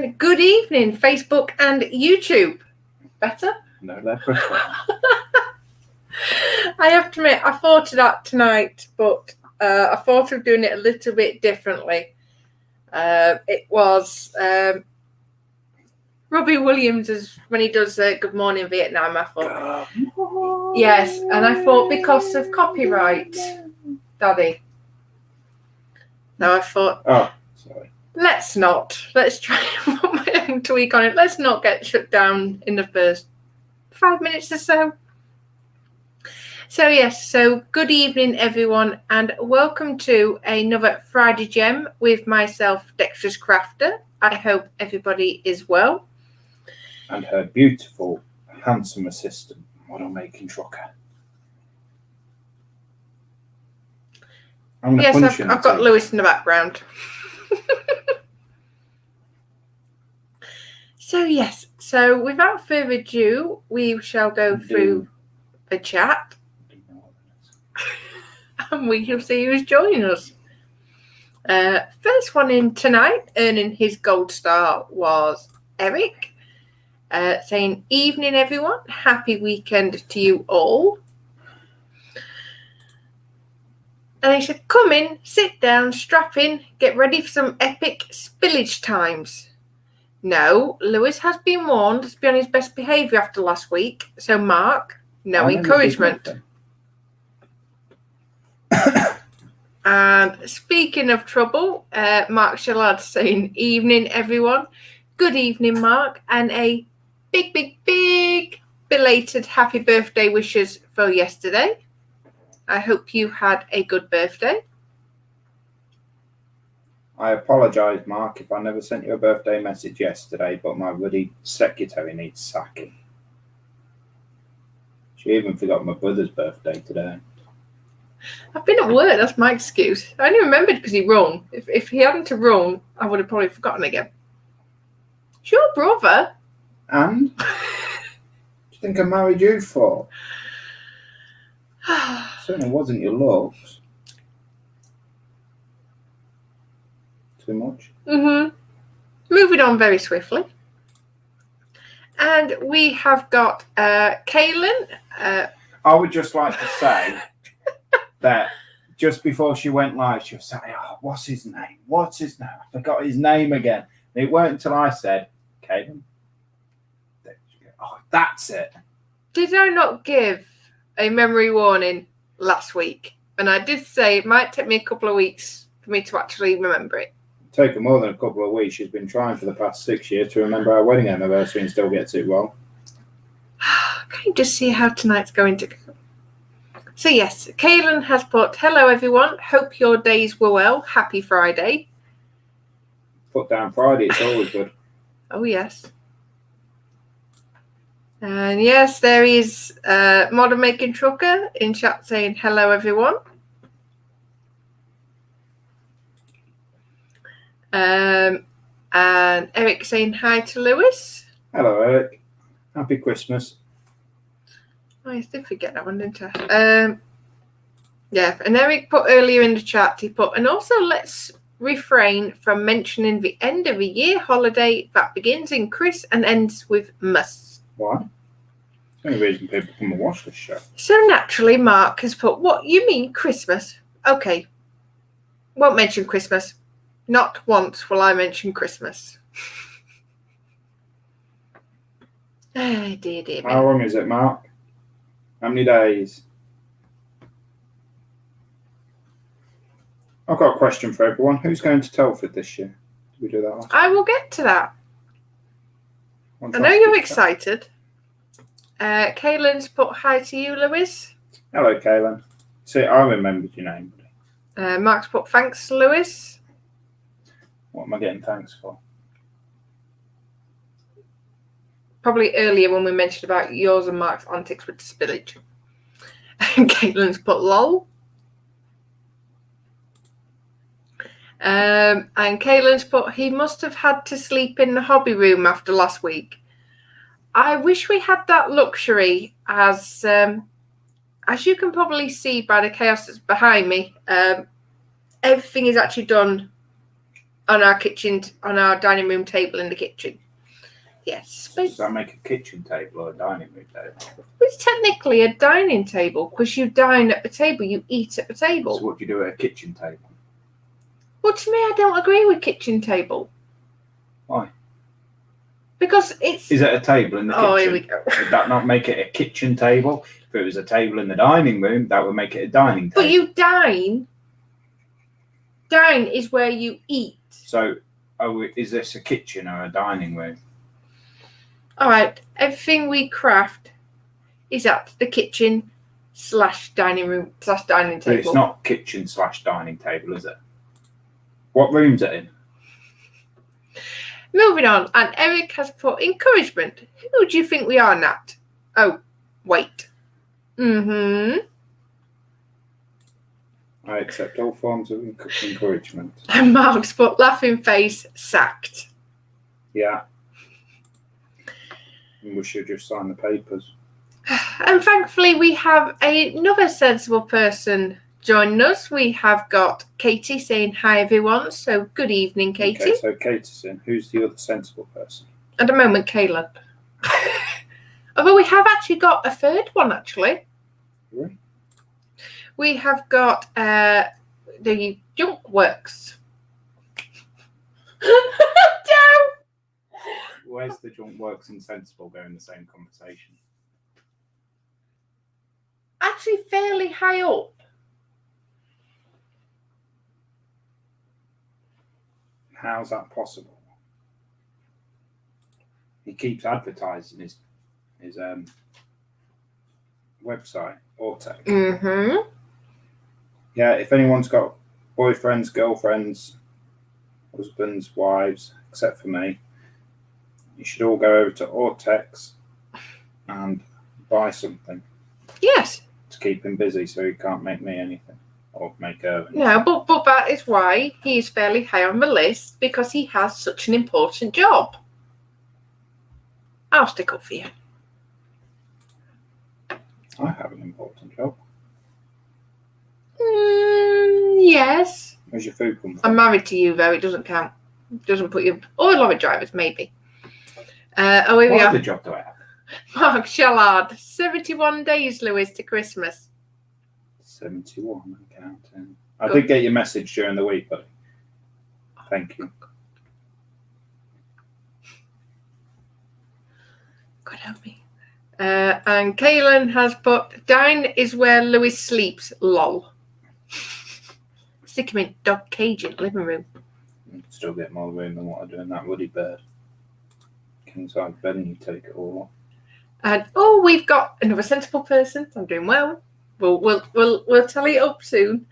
And good evening, Facebook and YouTube. Better? No, they're preferred. I have to admit, I thought of that tonight, but I thought of doing it a little bit differently. It was Robbie Williams when he does Good Morning Vietnam, I thought. Yes, and I thought because of copyright, Daddy. Now I thought, Oh, sorry. let's try and put my own tweak on it. Let's not get shut down in the first 5 minutes or so. So good evening, everyone, and welcome to another Friday Gem with myself, Dexterous Crafter. I hope everybody is well. And her beautiful, handsome assistant, model making trucker. Yes, I've got Lewis in the background. So without further ado, we shall go through the chat. And we shall see who's joining us. First one in tonight, earning his gold star, was Eric, saying, "Evening, everyone. Happy weekend to you all." And he said, "Come in, sit down, strap in, get ready for some epic spillage times." No, Lewis has been warned to be on his best behaviour after last week. So, Mark, no encouragement. And speaking of trouble, Mark Shallad saying, "Evening, everyone." Good evening, Mark, and a big belated happy birthday wishes for yesterday. I hope you had a good birthday. I apologise, Mark, if I never sent you a birthday message yesterday, but my bloody secretary needs sacking. She even forgot my brother's birthday today. I've been at work, that's my excuse. I only remembered because he rung. If he hadn't have rung, I would have probably forgotten again. It's your brother. And? What do you think I married you for? Certainly wasn't your looks. Too much? Moving on very swiftly. And we have got Kaylin. I would just like to say that just before she went live, she was saying, "Oh, what's his name? What's his name? I forgot his name again." And it weren't until I said, "Kaylin." Oh, that's it. Did I not give a memory warning last week? And I did say it might take me a couple of weeks for me to actually remember it. Take her more than a couple of weeks. She's been trying for the past 6 years to remember our wedding anniversary and still gets it wrong. Can you just see how tonight's going to go? So yes, Kaylin has put, "Hello everyone, hope your days were well. Happy Friday." Put down Friday, it's always good. Oh yes. And yes, there is Model Making Trucker in chat saying, "Hello everyone." And Eric saying hi to Lewis. Hello, Eric. Happy Christmas. I did forget that one, didn't I? Yeah, and Eric put earlier in the chat, he put, "And also let's refrain from mentioning the end of a year holiday that begins in Chris and ends with must." Why? It's the only reason people come and watch this show. So naturally, Mark has put, "What, you mean Christmas? Okay. Won't mention Christmas. Not once will I mention Christmas." Oh, dear me. How long is it, Mark? How many days? I've got a question for everyone. Who's going to Telford this year? Did we do that last time? I will get to that. I know you're excited. Kaylin's put hi to you, Lewis. Hello, Kaylin. See, I remembered your name. Mark's put thanks, Lewis. What am I getting thanks for? Probably earlier when we mentioned about yours and Mark's antics with the spillage. And Kaylin's put lol. And Kaylin's put, "He must have had to sleep in the hobby room after last week." I wish we had that luxury, as you can probably see by the chaos that's behind me. Everything is actually done on our kitchen, on our dining room table in the kitchen. Yes. Does that make a kitchen table or a dining room table? It's technically a dining table because you dine at the table, you eat at the table. So what do you do at a kitchen table? Well, to me, I don't agree with kitchen table. Why? Because it's... Is it a table in the kitchen? Oh, here we go. Would that not make it a kitchen table? If it was a table in the dining room, that would make it a dining table. But you dine. Dine is where you eat. So, is this a kitchen or a dining room? All right. Everything we craft is at the kitchen / dining room / dining table. But it's not kitchen / dining table, is it? What room's it in? Moving on, and Eric has put encouragement. Who do you think we are, Nat? Oh, wait. Mm-hmm. I accept all forms of encouragement. And Mark's put laughing face, sacked. Yeah. And we should just sign the papers. And thankfully, we have another sensible person joining us. We have got Katie saying hi, everyone. So good evening, Katie. Okay, so Katie's in. Who's the other sensible person? At the moment, Kaylin. Although we have actually got a third one, actually. Really? We have got the Junk Works. Where's the Junk Works and Sensible go in the same conversation? Actually, fairly high up. How's that possible? He keeps advertising his website, Ortec. Mm-hmm. Yeah, if anyone's got boyfriends, girlfriends, husbands, wives, except for me, you should all go over to Ortex and buy something. Yes. To keep him busy so he can't make me anything. Or make her anything. No, but that is why he is fairly high on the list, because he has such an important job. I'll stick up for you. I have an important job. Yes. Where's your food come from? I'm married to you, though. It doesn't count. It doesn't put you... Or lorry drivers, maybe. Here we What are. other job do I have? Mark Shallard. 71 days, Lewis, to Christmas. 71, I'm counting. I did get your message during the week, buddy. Thank you. God help me. And Kaylin has put, dine is where Lewis sleeps, lol. Stick him in dog cage in the living room. You can still get more room than what I do in that woody bird. King size bed and you take it all off. And we've got another sensible person. I'm doing well. We'll tally it up soon.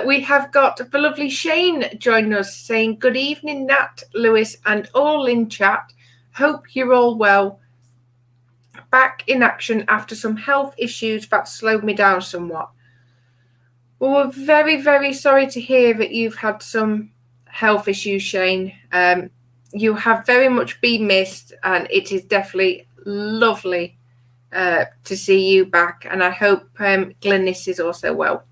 We have got the lovely Shane joining us, saying good evening, Nat, Lewis, and all in chat. Hope you're all well. Back in action after some health issues that slowed me down somewhat. Well, we're very, very sorry to hear that you've had some health issues, Shane. You have very much been missed, and it is definitely lovely to see you back. And I hope Glennis is also well.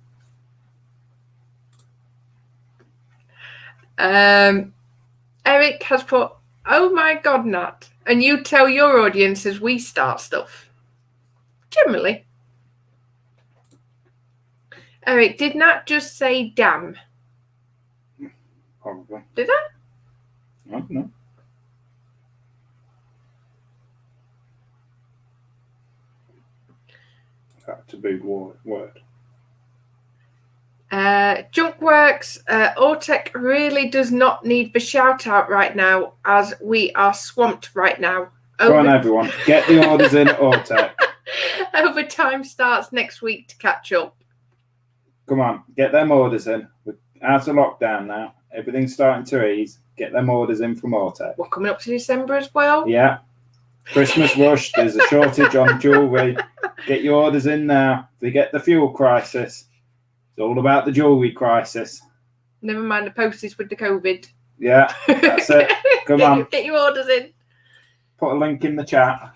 Eric has put, oh my God, Nat. And you tell your audience as we start stuff. Generally. Eric, did Nat just say damn? Probably. Did I? I don't know. Is that a taboo word? Junkworks, Ortec really does not need the shout out right now, as we are swamped right now. Come on, everyone, get the orders in at Ortec. Overtime starts next week to catch up. Come on, get them orders in. We're out of lockdown now. Everything's starting to ease. Get them orders in from Ortec. We're coming up to December as well. Yeah. Christmas rush. There's a shortage on jewellery. Get your orders in now. Forget the fuel crisis. It's all about the jewellery crisis. Never mind the postage with the COVID. Yeah, that's it. Come on. Get your orders in. Put a link in the chat.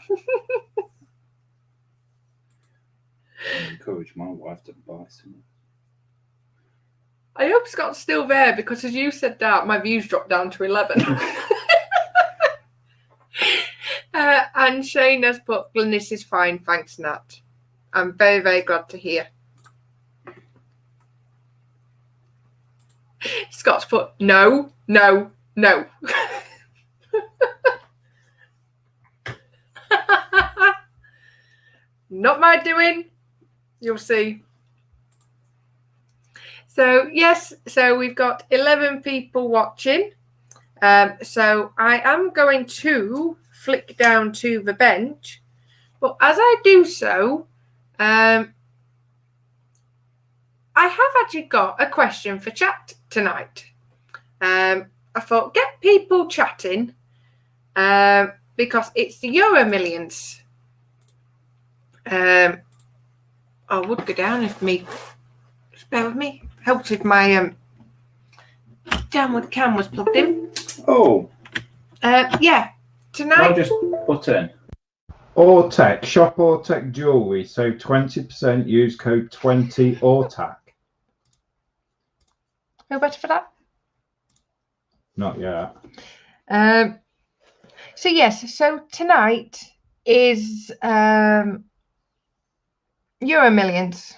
I encourage my wife to buy some. I hope Scott's still there because, as you said that, my views dropped down to 11. And Shane has put, Glynis is fine, thanks, Nat. I'm very, very glad to hear. Scott's put, no. Not my doing. You'll see. So, yes, so we've got 11 people watching. So I am going to flick down to the bench. But as I do so, I have actually got a question for chat tonight. I thought, get people chatting because it's the Euromillions. I would go down if me, just bear with me, helped if my downward cam was plugged in. Oh. Yeah, tonight. I'll just put in. Ortec, shop Ortec jewellery, so 20% use code 20 Ortac. Who better for that? Not yet. So yes, so tonight is Euromillions,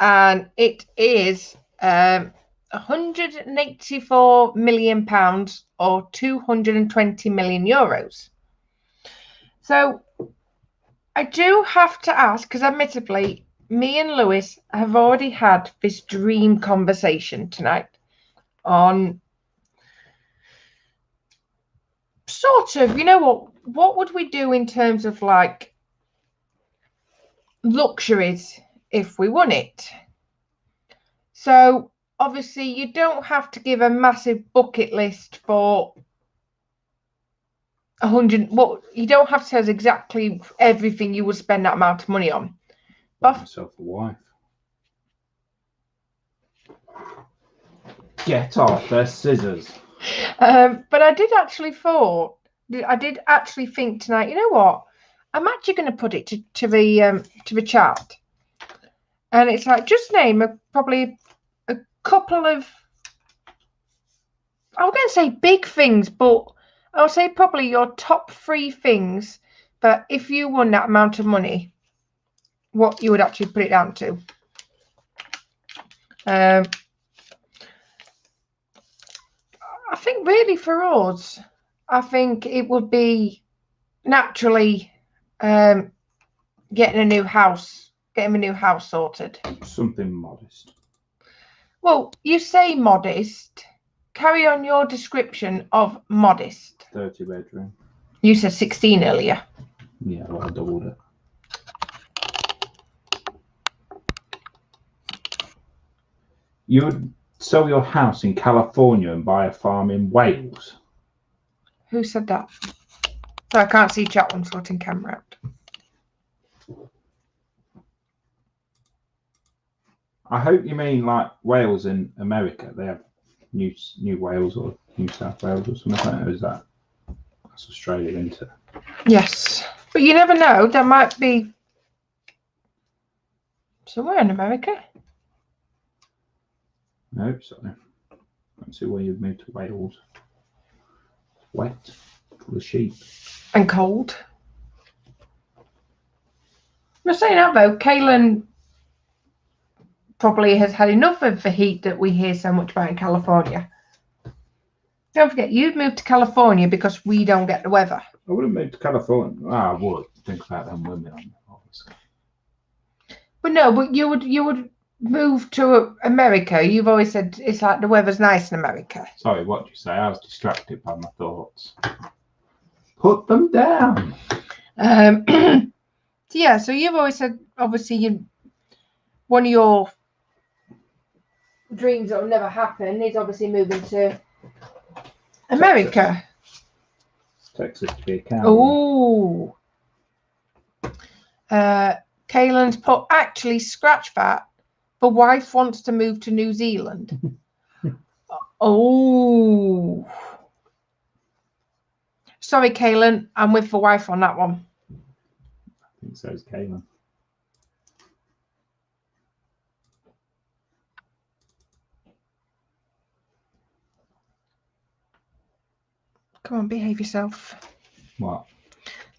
and it is 184 million pounds or 220 million euros. So I do have to ask, because admittedly, me and Lewis have already had this dream conversation tonight on sort of, you know what would we do in terms of like luxuries if we won it? So obviously you don't have to give a massive bucket list for 100. Well, you don't have to tell us exactly everything you would spend that amount of money on. But myself a wife. Get off their scissors. But I did actually think tonight, you know what? I'm actually going to put it to the chat, and it's like, just name probably a couple of, I was going to say big things, but I'll say probably your top 3 things that if you won that amount of money, what you would actually put it down to. I think really for us, I think it would be naturally getting a new house sorted. Something modest. Well, you say modest. Carry on your description of modest. 30 bedroom. You said 16 earlier. Yeah, well, I doubled it. You would sell your house in California and buy a farm in Wales. Who said that? So I can't see chat when sorting camera out. I hope you mean like Wales in America. They have New Wales or New South Wales or something like that. Or is that? That's Australia, isn't it? Yes, but you never know. There might be somewhere in America. I hope so. I don't see why you'd move to Wales. Wet, full of sheep. And cold. I'm saying that though, Kaylin probably has had enough of the heat that we hear so much about in California. Don't forget, you'd moved to California because we don't get the weather. I wouldn't move to California. I would think about them women, obviously. But no, but you would move to America. You've always said it's like the weather's nice in America. Sorry, what did you say? I was distracted by my thoughts. Put them down. Yeah, so you've always said, obviously, one of your dreams that will never happen is obviously moving to America. Texas to be a cow. Oh. Kaylin's put, actually, scratch that. The wife wants to move to New Zealand. Oh. Sorry, Kaylin. I'm with the wife on that one. I think so is Kaylin. Come on, behave yourself. What?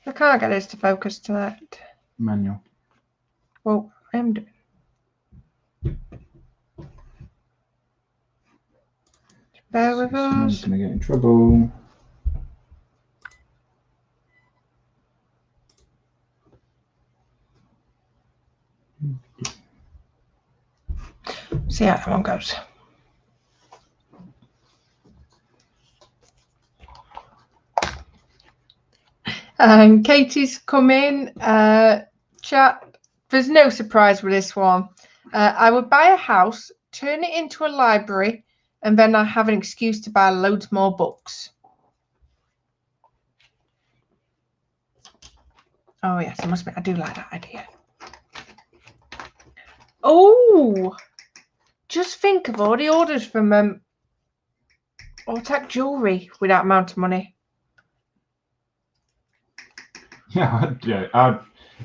I can't get this to focus to that. Manual. Well, I am doing. Bear with Someone's us. going to get in trouble. See how that one goes. And Katie's come in. Chat. There's no surprise with this one. I would buy a house, turn it into a library, and then I have an excuse to buy loads more books. Oh yes, I must admit, I do like that idea. Oh, just think of all the orders from Ortac Jewelry with that amount of money. Yeah, I'd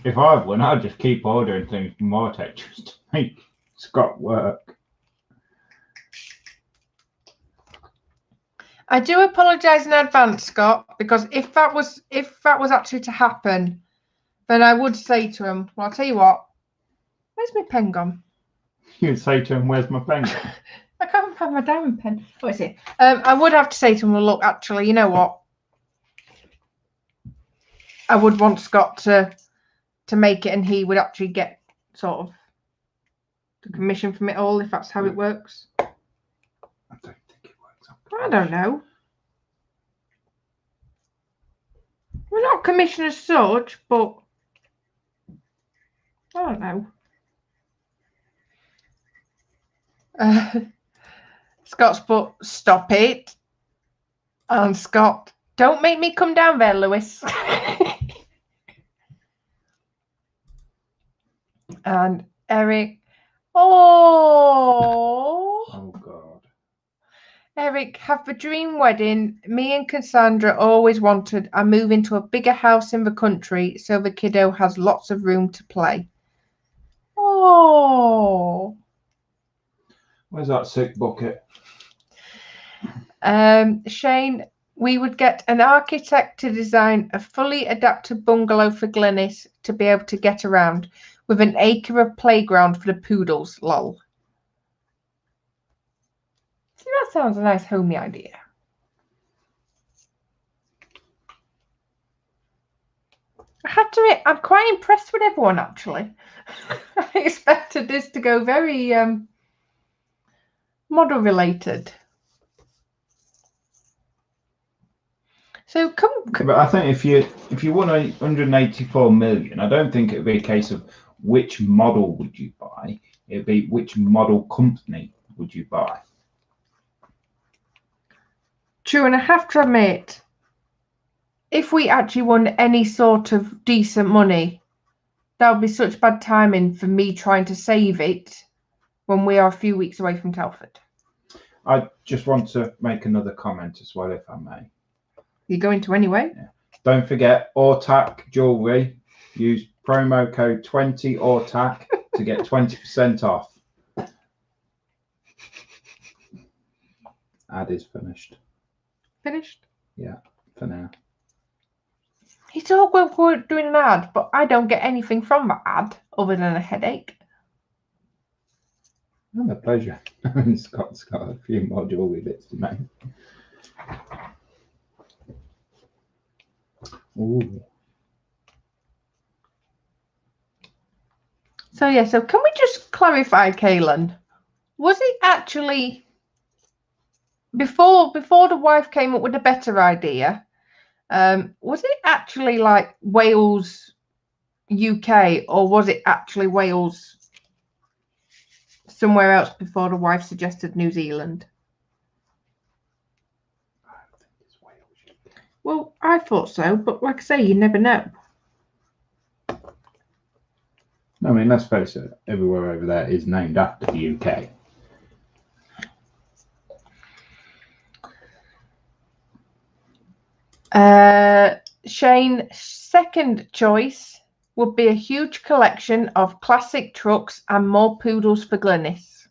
if I had one, I'd just keep ordering things from Ortac just to make Scott work. I do apologise in advance, Scott, because if that was actually to happen, then I would say to him, well, I'll tell you what, where's my pen gone? You'd say to him, where's my pen gone? I can't find my diamond pen. Oh, it's here. I would have to say to him, well, look, actually, you know what? I would want Scott to make it, and he would actually get sort of the commission from it all, if that's how it works. I don't think it works. I don't know. We're not commissioned as such, but I don't know. Scott's put, stop it. And Scott, don't make me come down there, Lewis. And Eric, oh God. Eric, have the dream wedding me and Cassandra always wanted. I move into a bigger house in the country so the kiddo has lots of room to play. Oh. Where's that sick bucket? Shane, we would get an architect to design a fully adapted bungalow for Glenys to be able to get around with an acre of playground for the poodles, lol. See, that sounds a nice homey idea. I had to admit, I'm quite impressed with everyone, actually. I expected this to go very model related. So But I think if you won 184 million, I don't think it would be a case of which model would you buy. It'd be which model company would you buy. True, and I have to admit, if we actually won any sort of decent money, that would be such bad timing for me trying to save it when we are a few weeks away from Telford. I just want to make another comment as well, if I may. You're going to anyway? Yeah. Don't forget, Ortac Jewelry. Use promo code 20ORTAC to get 20% off. Ad is finished. Finished? Yeah, for now. It's all well for doing an ad, but I don't get anything from that ad other than a headache. Oh, my pleasure. Scott's got a few more jewelry bits to make. Ooh. So yeah, so can we just clarify, Kaylin? Was it actually before the wife came up with a better idea? Was it actually like Wales, UK, or was it actually Wales somewhere else before the wife suggested New Zealand? I think it's Wales. Well, I thought so, but like I say, you never know. I mean, let's face it, everywhere over there is named after the UK. Shane's second choice would be a huge collection of classic trucks and more poodles for Glenys.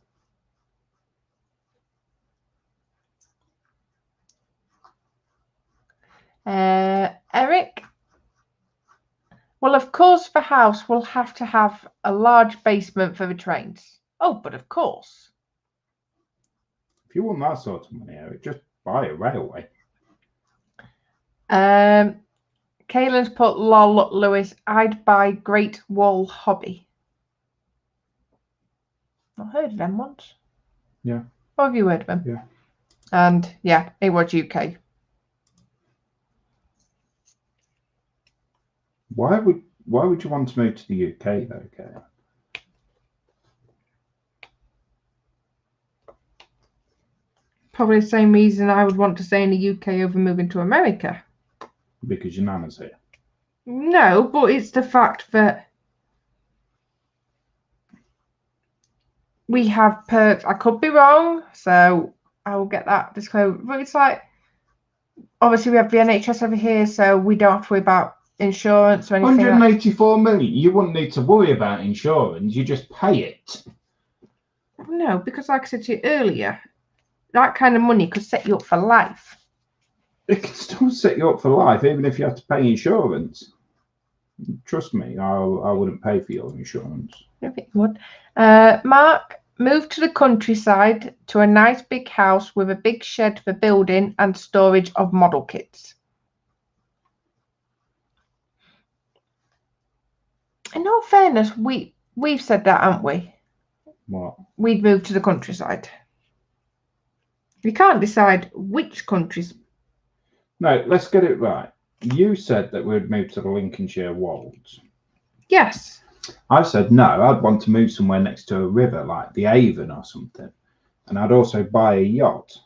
Eric? Well, of course, the house will have to have a large basement for the trains. Oh, but of course. If you want that sort of money, Eric, just buy a railway. Kaylin's put, lol, Lewis, I'd buy Great Wall Hobby. I've heard of them once. Yeah. Or have you heard of them? Yeah. And yeah, it was UK. Why would you want to move to the UK though, Kay? Probably the same reason I would want to stay in the UK over moving to America. Because your nana's here. No, but it's the fact that we have perks. I could be wrong, so I will get that disclosed. But it's like, obviously we have the NHS over here, so we don't have to worry about insurance or anything. 184 million. You wouldn't need to worry about insurance. You just pay it. No, because like I said to you earlier, that kind of money could set you up for life. It can still set you up for life, even if you have to pay insurance. Trust me, I wouldn't pay for your insurance. I think you would. Mark, moved to the countryside to a nice big house with a big shed for building and storage of model kits. In all fairness, we've said that, haven't we? What? We'd moved to the countryside. We can't decide which countries. No, let's get it right. You said that we'd move to the Lincolnshire Wolds. Yes. I said no, I'd want to move somewhere next to a river like the Avon or something. And I'd also buy a yacht.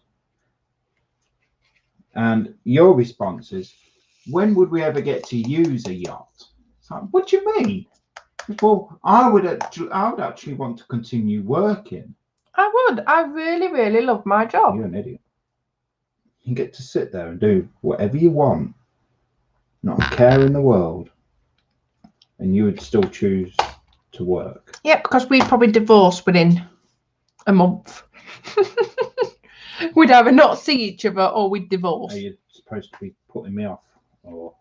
And your response is, when would we ever get to use a yacht? It's like, what do you mean? Well, I would actually want to continue working. I would. I really, really love my job. You're an idiot. You get to sit there and do whatever you want. Not a care in the world. And you would still choose to work. Yeah, because we'd probably divorce within a month. We'd either not see each other or we'd divorce. Are you supposed to be putting me off? Or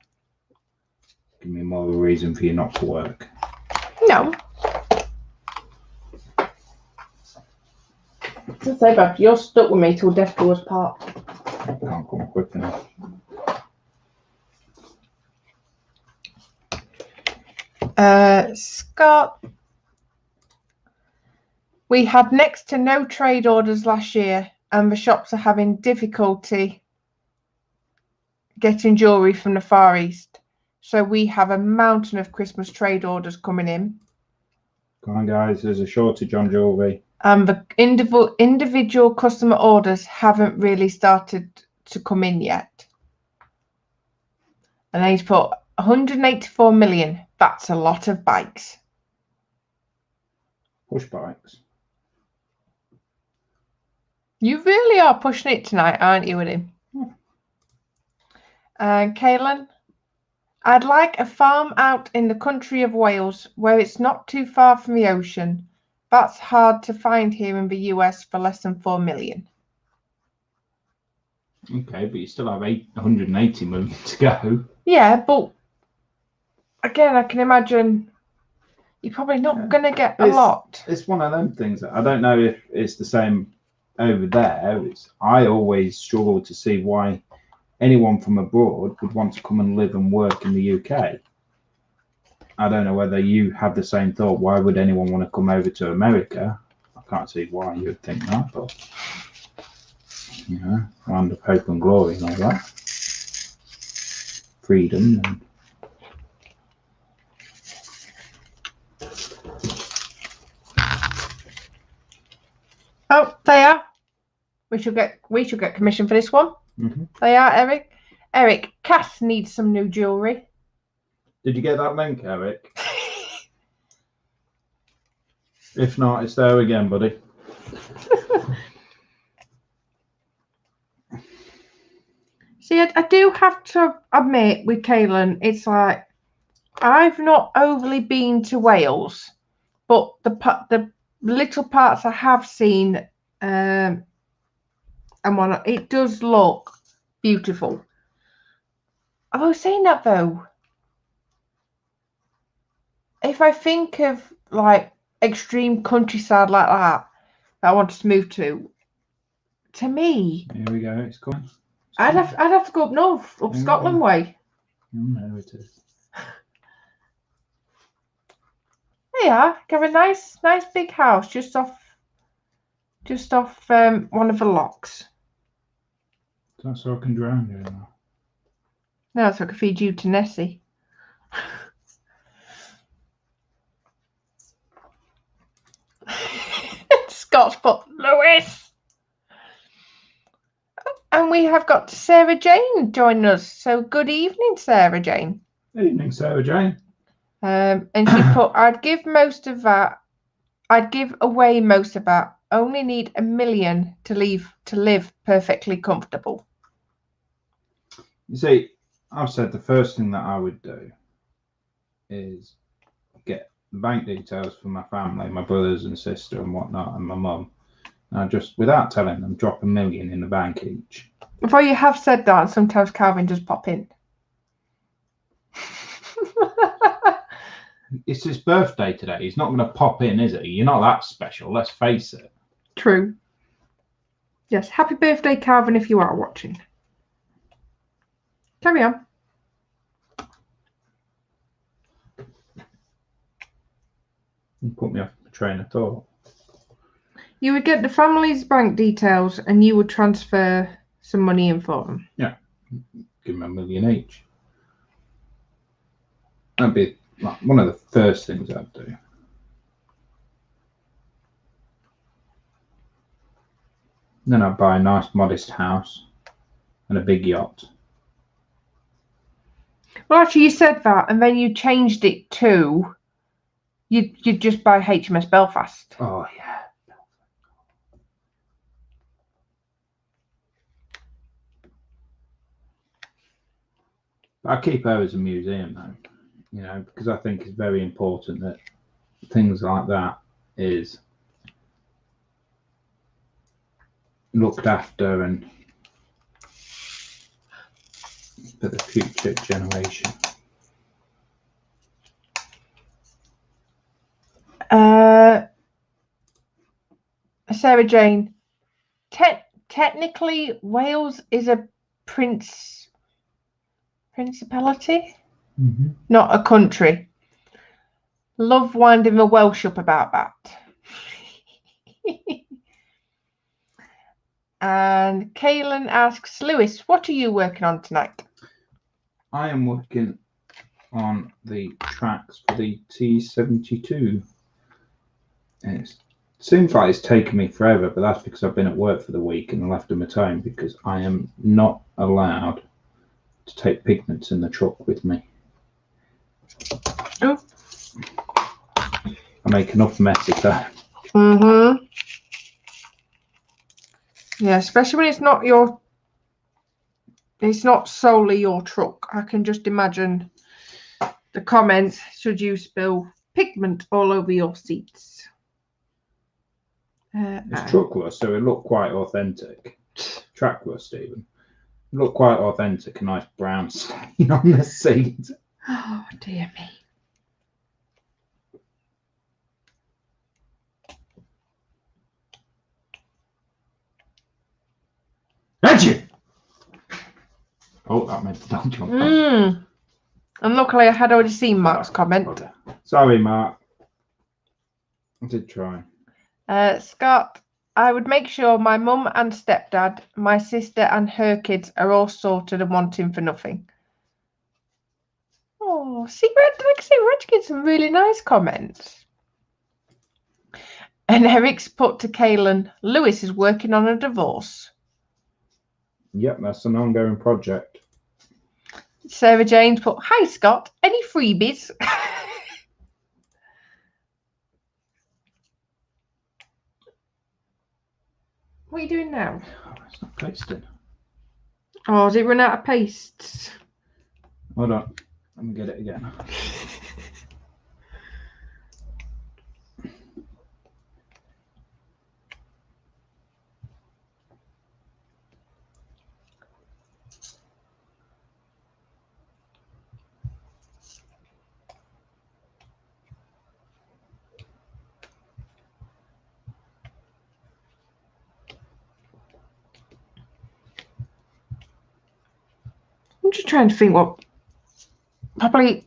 give me more of a reason for you not to work? No. Just say, Bob, you're stuck with me till death do us part. I can't come quick enough. Scott, we had next to no trade orders last year and the shops are having difficulty getting jewellery from the Far East. So we have a mountain of Christmas trade orders coming in. Come on, guys, there's a shortage on jewellery. And the individual customer orders haven't really started to come in yet. And he's put 184 million. That's a lot of bikes. Push bikes. You really are pushing it tonight, aren't you, with him? Kaylin, I'd like a farm out in the country of Wales where it's not too far from the ocean. That's hard to find here in the US for less than 4 million. Okay, but you still have 180 million to go. Yeah, but again, I can imagine you're probably not going to get a lot. It's one of them things that I don't know if it's the same over there. I always struggle to see why anyone from abroad would want to come and live and work in the UK. I don't know whether you have the same thought. Why would anyone want to come over to America? I can't see why you would think that, but you know, land of hope and glory and all that. Freedom and oh, they are. We should get commission for this one. Mm-hmm. They are, Eric. Eric, Cass needs some new jewellery. Did you get that link, Eric? If not, it's there again, buddy. See, I do have to admit with Kaylin, it's like I've not overly been to Wales, but the little parts I have seen, and it does look beautiful. I was saying that though. If I think of like extreme countryside like that I wanted to move to me, Here we go. It's coming. I'd have to go up north, up Scotland way. No, it is. There you are. Got a nice big house just off one of the locks. That's so I can drown you now. No, so I can feed you to Nessie. Scott's put Lewis. And we have got Sarah Jane joining us. So good evening, Sarah Jane. Evening, Sarah Jane. And she put, I'd give away most of that. Only need $1 million to live perfectly comfortable. You see, I've said the first thing that I would do is get bank details for my family, my brothers and sister and whatnot, and my mum. And I just, without telling them, drop $1 million in the bank each. Before you have said that, sometimes Calvin does pop in. It's his birthday today. He's not going to pop in, is he? You're not that special, let's face it. True. Yes, happy birthday, Calvin, if you are watching. Carry on. You put me off the train of thought. You would get the family's bank details and you would transfer some money in for them. Yeah. Give them $1 million each. That'd be like one of the first things I'd do. Then I'd buy a nice modest house and a big yacht. Well, actually, you said that, and then you changed it to you'd just buy HMS Belfast. Oh yeah. I keep her as a museum though, you know, because I think it's very important that things like that is looked after and for the future generation. Sarah Jane, technically Wales is a principality, not a country. Love winding the Welsh up about that. And Kaylin asks, Lewis, what are you working on tonight? I am working on the tracks for the T72. It seems like it's taken me forever, but that's because I've been at work for the week and left them at home because I am not allowed to take pigments in the truck with me. Oh. I make enough mess at home. Mm-hmm. Yeah, especially when it's not solely your truck. I can just imagine the comments should you spill pigment all over your seats. It's truckless, so it looked quite authentic. Trackless, even. It looked quite authentic, a nice brown stain on the seat. Oh, dear me. Edgy! Oh, that made the dog jump. And luckily I had already seen Mark's comment. Sorry, Mark. I did try. Scott, I would make sure my mum and stepdad, my sister and her kids are all sorted and wanting for nothing. Oh, see, we're getting some really nice comments. And Eric's put to Kaylin, Lewis is working on a divorce. Yep, that's an ongoing project. Sarah Jane's put, hi Scott, any freebies? What are you doing now? Oh, it's not pasted. Oh, has it run out of paste? Hold on, let me get it again. I'm just trying to think what probably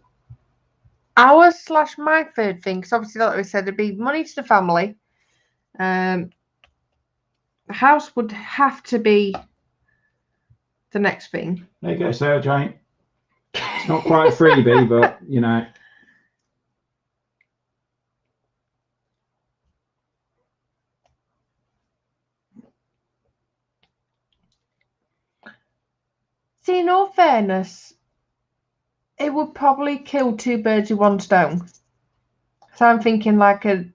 our/my third thing, because obviously, like we said, it'd be money to the family. The house would have to be the next thing. There you go, Sarah Jane. It's not quite a freebie, but you know. See, in all fairness, it would probably kill two birds with one stone. So I'm thinking like a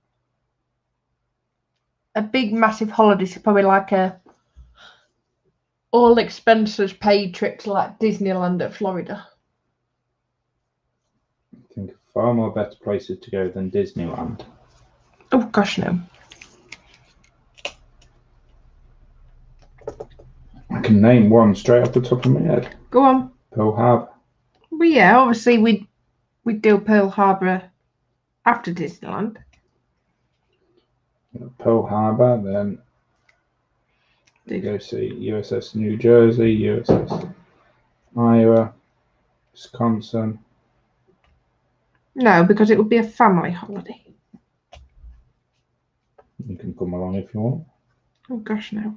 big massive holiday, so probably like a all expenses paid trip to like Disneyland at Florida. I think far more better places to go than Disneyland. Oh gosh, no. I can name one straight off the top of my head. Go on. Pearl Harbor. Well, yeah, obviously we'd do Pearl Harbor after Disneyland. Pearl Harbor, then go see USS New Jersey, USS Iowa, Wisconsin. No, because it would be a family holiday. You can come along if you want. Oh gosh, no.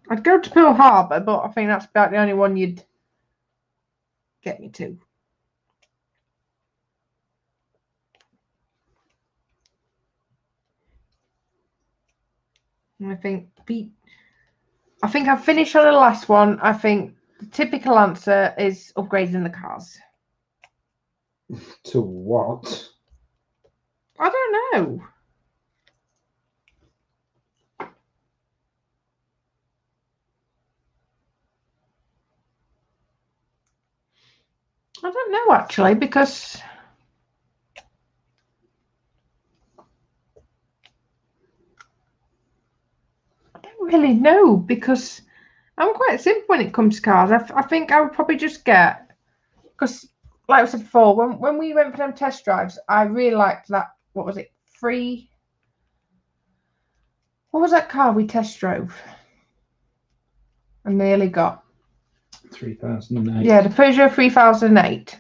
I'd go to Pearl Harbor, but I think that's about the only one you'd get me to. And I think I've finished on the last one. I think the typical answer is upgrading the cars. To what? I don't know. I don't know actually, because I don't really know, because I'm quite simple when it comes to cars. I think I would probably just get, because like I said before, when we went for them test drives, I really liked that, what was it, what was that car we test drove? I nearly got 3008. Yeah, the Peugeot 3008.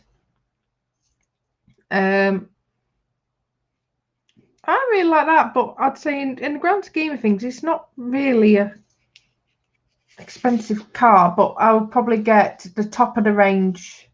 I really like that, but I'd say in the grand scheme of things, it's not really a expensive car, but I would probably get the top of the range.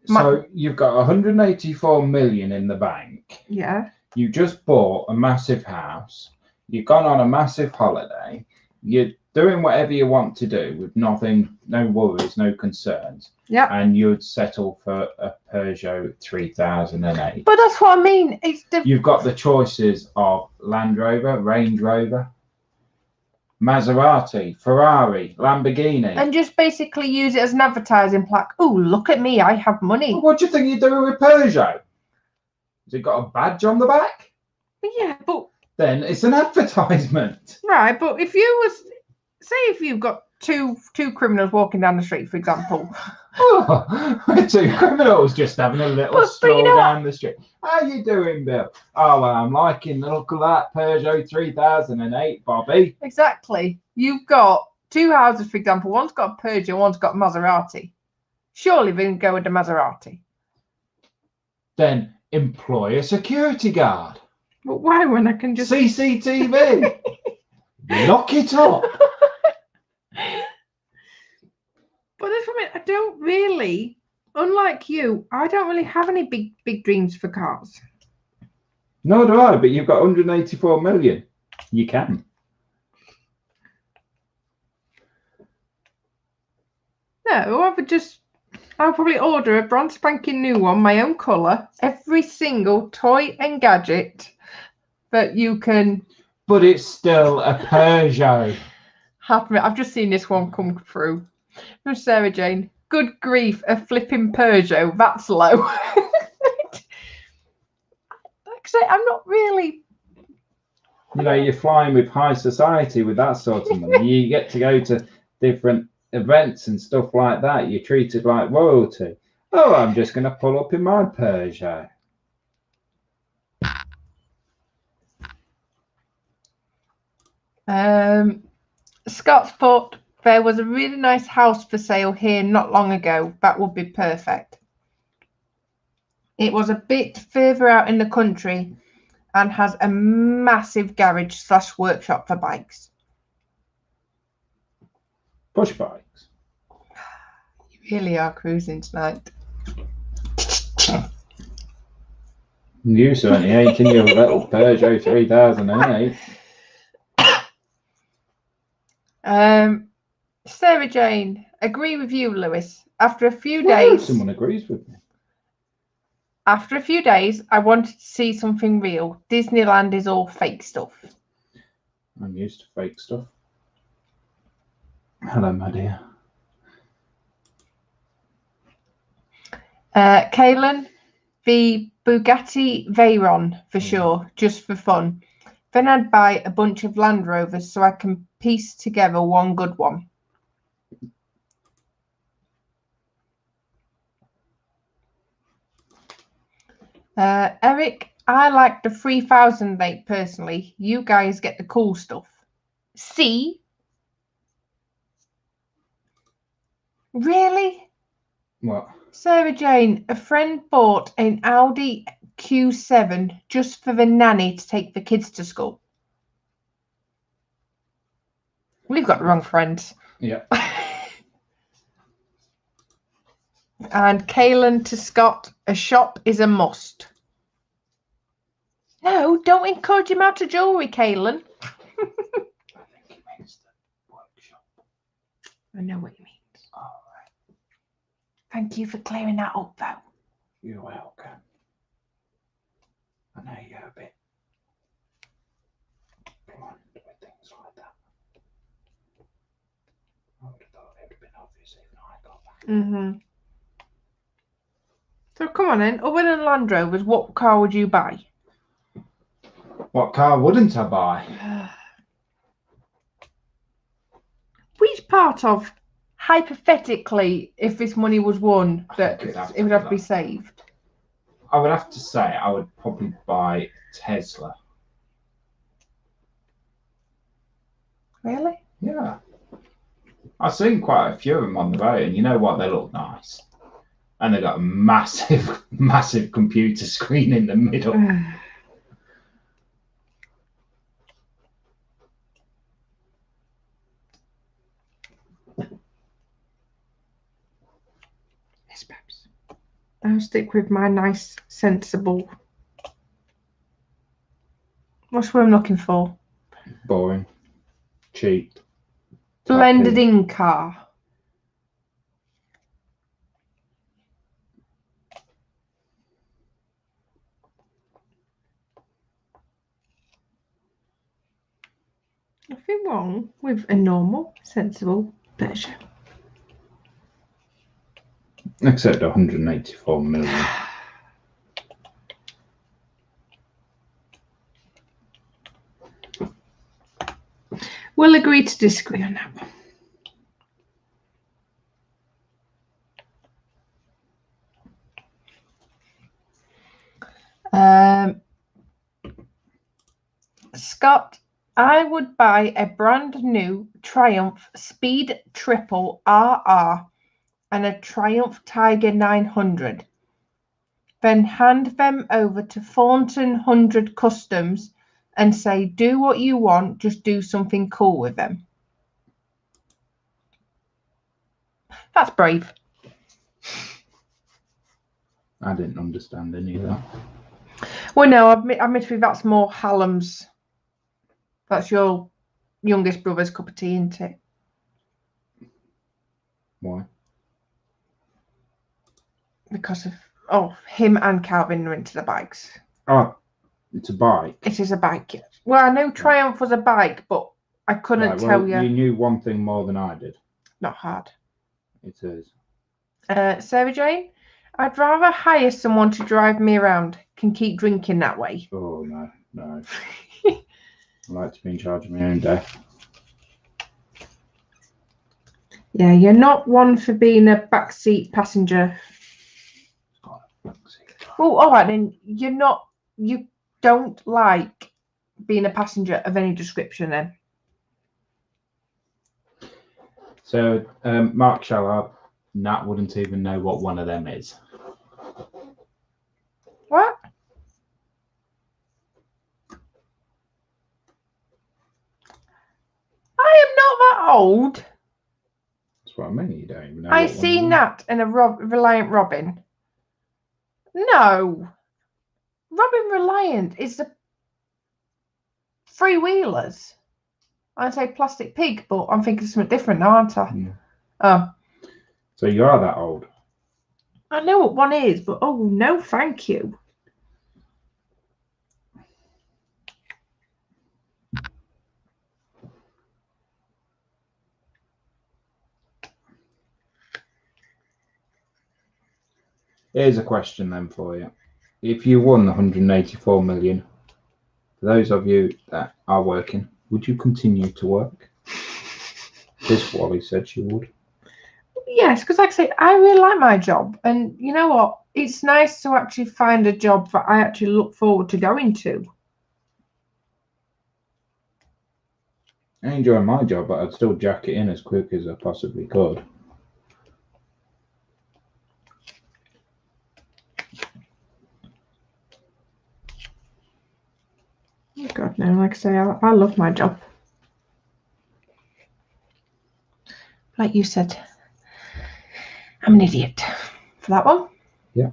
So you've got 184 million in the bank. Yeah. You just bought a massive house. You've gone on a massive holiday. You're doing whatever you want to do with nothing, no worries, no concerns. Yeah. And you'd settle for a Peugeot 3008. But that's what I mean. You've got the choices of Land Rover, Range Rover, Maserati, Ferrari, Lamborghini. And just basically use it as an advertising plaque. Oh, look at me, I have money. What do you think you're doing with Peugeot? Has it got a badge on the back? Yeah, but then it's an advertisement. Right, but if you've got two criminals walking down the street, for example. Two criminals just having a little stroll down the street. How you doing, Bill? Oh, well, I'm liking the look of that Peugeot 3008, Bobby. Exactly. You've got two houses, for example. One's got a Peugeot, one's got a Maserati. Surely we can go with the Maserati. Then employ a security guard. But why, when I can just... CCTV. Lock it up. But that's what I mean. I don't really, unlike you, I don't really have any big dreams for cars. No, do I, but you've got 184 million. You can. No, I'll probably order a brand spanking new one, my own colour, every single toy and gadget that you can... But it's still a Peugeot. I've just seen this one come through. From Sarah Jane. Good grief, a flipping Peugeot. That's low. Like I say, I'm not really... You know, you're flying with high society with that sort of money. You get to go to different events and stuff like that. You're treated like royalty. Oh, I'm just going to pull up in my Peugeot. Scott's put There was a really nice house for sale here not long ago. That would be perfect. It was a bit further out in the country and has a massive garage / workshop for bikes. Push bikes. You really are cruising tonight. You certainly ain't in your little Peugeot 3008. Sarah Jane, agree with you, Lewis. After a few days, Someone agrees with me. After a few days, I wanted to see something real. Disneyland is all fake stuff. I'm used to fake stuff. Hello, my dear. Kaylin, the Bugatti Veyron for sure, just for fun. Then I'd buy a bunch of Land Rovers so I can piece together one good one. Eric, I like the 3008 personally. You guys get the cool stuff. See? Really? What? Sarah Jane, a friend bought an Audi Q7 just for the nanny to take the kids to school. We've got the wrong friends. Yeah. And Kaylin to Scott, a shop is a must. No, don't encourage him out of jewellery, Kaylin. I think he means the workshop. I know what he means. All right. Thank you for clearing that up, though. You're welcome. I know you're a bit blind with things like that. I would have thought it would have been obvious even I got that. Mm-hmm. So come on then, other than Land Rovers, what car would you buy? What car wouldn't I buy? Which part of, hypothetically, if this money was won, that it would have to be saved? I would have to say I would probably buy Tesla. Really? Yeah. I've seen quite a few of them on the road, and you know what? They look nice. And they've got a massive, massive computer screen in the middle. Yes, perhaps. I'll stick with my nice, sensible. What's what I'm looking for? Boring. Cheap. Blended in car. Nothing wrong with a normal, sensible Peugeot. Except 184 million. We'll agree to disagree on that one. Scott, I would buy a brand new Triumph Speed Triple RR and a Triumph Tiger 900. Then hand them over to Thornton 100 Customs and say, do what you want, just do something cool with them. That's brave. I didn't understand any of that. Well, no, admittedly, that's more Hallam's. That's your youngest brother's cup of tea, isn't it? Why? Because of him and Calvin are into the bikes. Oh, it's a bike. It is a bike. Well, I know Triumph was a bike, but I couldn't tell you. You knew one thing more than I did. Not hard. It is. Sarah Jane, I'd rather hire someone to drive me around. Can keep drinking that way. Oh, no. I like to be in charge of my own death. Yeah, you're not one for being a backseat passenger. Well, all right, then you don't like being a passenger of any description then? So, Mark Shallard, Nat wouldn't even know what one of them is. What? I am not that old. That's what I mean. You don't even know. I see Nat in a Reliant Robin. No. Robin Reliant is the Freewheelers. I'd say Plastic Pig, but I'm thinking something different now, aren't I? Yeah. Oh. So you are that old? I know what one is, but oh no, thank you. Here's a question then for you. If you won the 184 million, for those of you that are working, would you continue to work? This Wally said she would. Yes, because like I say, I really like my job. And you know what? It's nice to actually find a job that I actually look forward to going to. I enjoy my job, but I'd still jack it in as quick as I possibly could. Oh God, no! Like I say, I love my job. Like you said, I'm an idiot for that one. Yeah.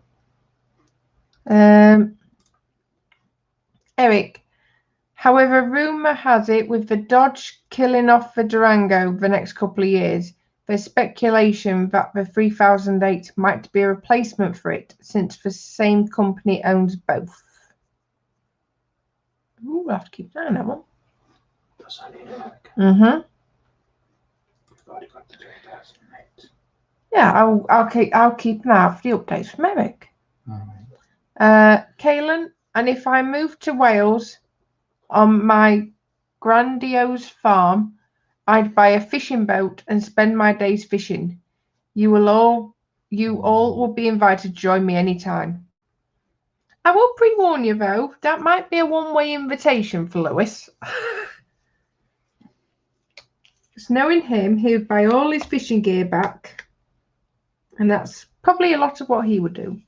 Eric. However, rumour has it with the Dodge killing off the Durango the next couple of years, there's speculation that the 3008 might be a replacement for it, since the same company owns both. Ooh, we'll have to keep an eye on that one. Mm-hmm. Yeah, I'll keep an eye out for the updates from Eric. Kaylin, and if I move to Wales on my grandiose farm, I'd buy a fishing boat and spend my days fishing. You all will be invited to join me anytime. I will pre-warn you though, that might be a one-way invitation for Lewis. Because knowing him, he would buy all his fishing gear back, and that's probably a lot of what he would do.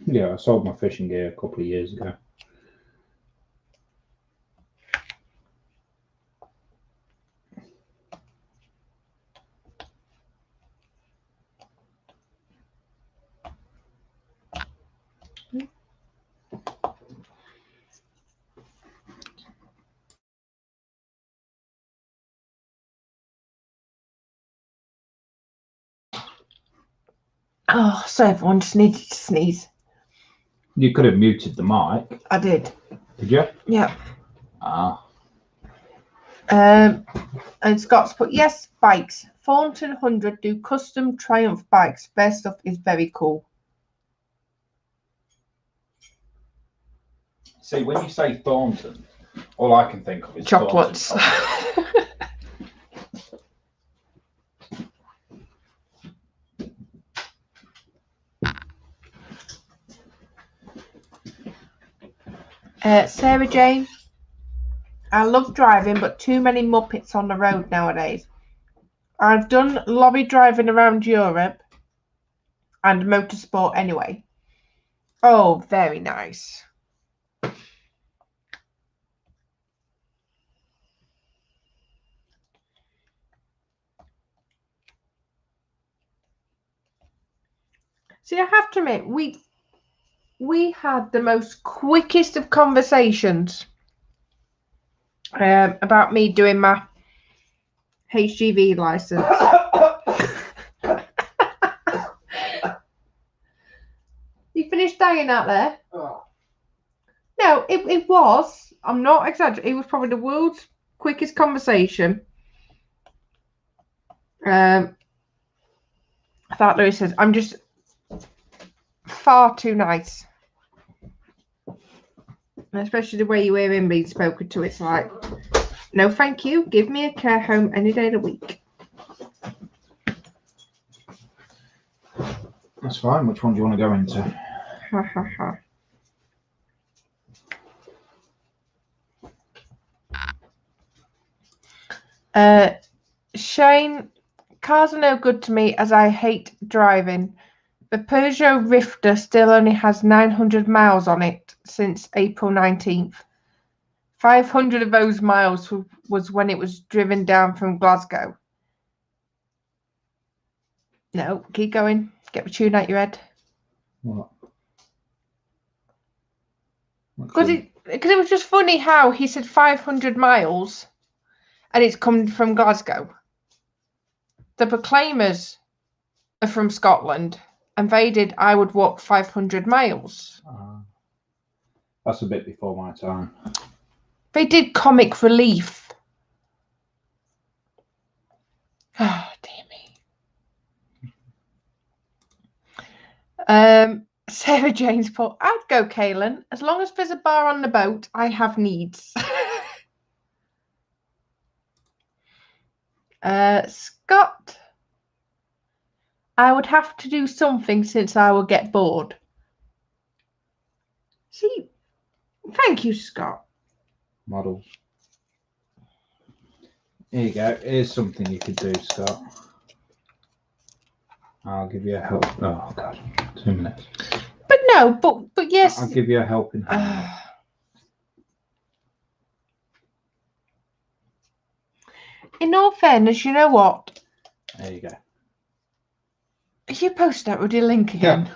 Yeah, I sold my fishing gear a couple of years ago. Oh, so everyone just needed to sneeze. You could have muted the mic. I did. Did you? Yeah. Ah. And Scott's put, yes, bikes. Thornton 100 do custom Triumph bikes. Their stuff is very cool. See, when you say Thornton, all I can think of is chocolates. Sarah Jane, I love driving, but too many Muppets on the road nowadays. I've done lorry driving around Europe and motorsport anyway. Oh, very nice. See, I have to admit, we had the most quickest of conversations about me doing my HGV license. You finished dying out there? Oh. No, it was. I'm not exaggerating. It was probably the world's quickest conversation. I thought Lewis says, I'm just far too nice. And especially the way you hear him being spoken to, it's like, no thank you, give me a care home any day of the week. That's fine. Which one do you want to go into? Ha ha ha. Shane, cars are no good to me as I hate driving. The Peugeot Rifter still only has 900 miles on it since April 19th. 500 of those miles was when it was driven down from Glasgow. No, keep going. Get the tune out your head. What? Because it was just funny how he said 500 miles and it's come from Glasgow. The Proclaimers are from Scotland and they did I Would Walk 500 miles. That's a bit before my time. They did Comic Relief. Oh, dear me. Sarah Jane's put, I'd go Kaylin. As long as there's a bar on the boat, I have needs. Scott, I would have to do something since I will get bored. See, thank you, Scott. Models. Here you go. Here's something you could do, Scott. I'll give you a help. Oh, God. 2 minutes. But no, but yes. I'll give you a helping hand. In all fairness, you know what? There you go. You post that with your link again. Yeah.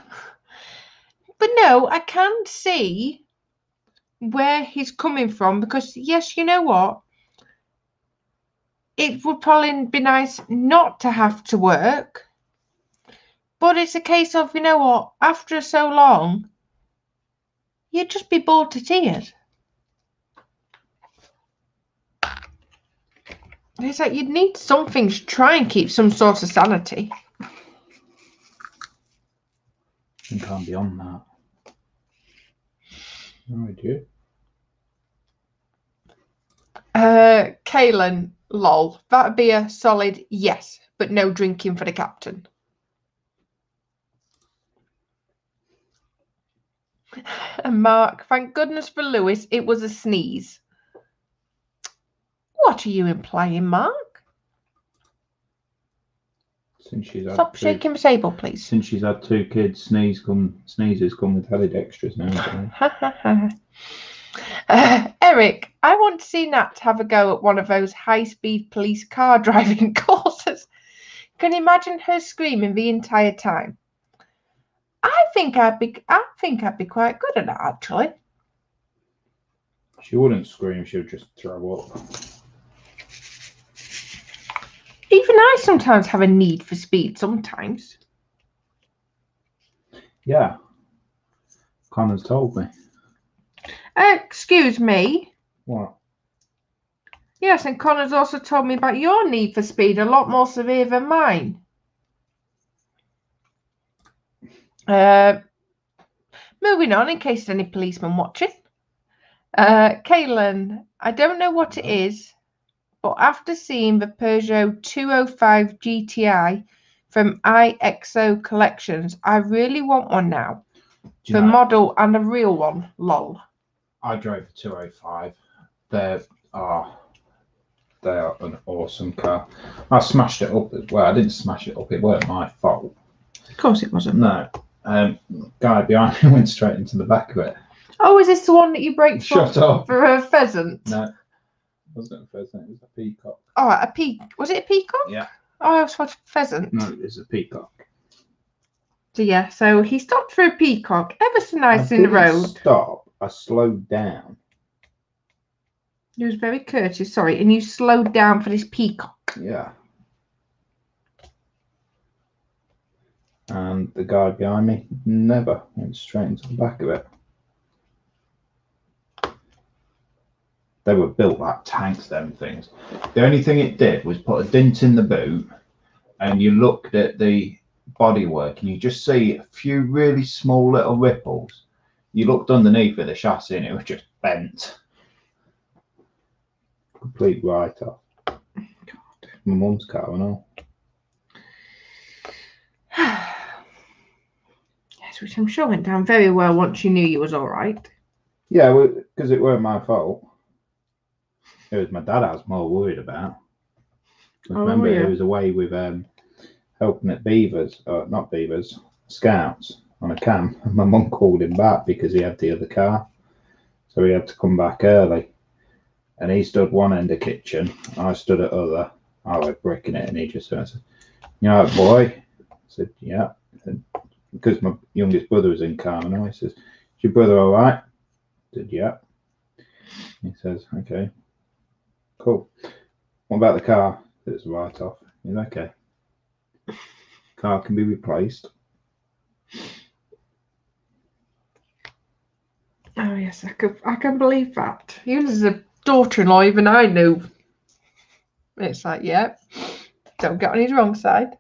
But no, I can see where he's coming from because, yes, you know what? It would probably be nice not to have to work. But it's a case of, you know what? After so long, you'd just be bored to tears. It's like you'd need something to try and keep some sort of sanity. I think I'm beyond that. No idea. Kaylin, lol. That'd be a solid yes, but no drinking for the captain. And Mark, thank goodness for Lewis, it was a sneeze. What are you implying, Mark? Since she's had Stop shaking the table, please. Since she's had 2 kids, sneezes come with Dexterous now. Eric, I want to see Nat have a go at one of those high-speed police car driving courses. Can you imagine her screaming the entire time? I think I'd be quite good at that, actually. She wouldn't scream; she would just throw up. Even I sometimes have a need for speed. Sometimes. Yeah, Connor's told me. Excuse me. What? Yes, and Connor's also told me about your need for speed, a lot more severe than mine. Moving on, in case there's any policemen watching. Kaylin, I don't know what it is, but after seeing the Peugeot 205 GTI from IXO Collections, I really want one now. The model and a real one, lol. I drove a 205. They are an awesome car. I smashed it up as well. I didn't smash it up. It weren't my fault. Of course it wasn't. No. Guy behind me went straight into the back of it. Oh, is this the one that you broke Shut up. For a pheasant? No. It wasn't a pheasant. It was a peacock. Oh, was it a peacock? Yeah. Oh, I was thought a pheasant. No, it was a peacock. So yeah, so he stopped for a peacock, ever so nice in the road. Stop. I slowed down. He was very courteous, sorry, and you slowed down for this peacock. Yeah. And the guy behind me never went straight into the back of it. They were built like tanks, them things. The only thing it did was put a dent in the boot, and you looked at the bodywork and you just see a few really small little ripples. You looked underneath at the chassis and it was just bent. Complete write-off. My mum's car and all. Yes, which I'm sure went down very well once you knew you was all right. Yeah, because it weren't my fault. It was my dad I was more worried about. I remember yeah. he was away with helping at not beavers, scouts on a camp, and my mum called him back because he had the other car, so he had to come back early. And he stood one end of the kitchen, I stood at other. I was bricking it, and he just said, "You know, boy?" I said, "Yeah." And because my youngest brother was in car, and he says, "Is your brother all right?" I said, "Yeah." He says, "Okay, cool. What about the car?" It's a write-off. He's okay. Car can be replaced. Oh yes, I can believe that. Even as a daughter-in-law, even I knew. It's like, yeah, don't get on his wrong side.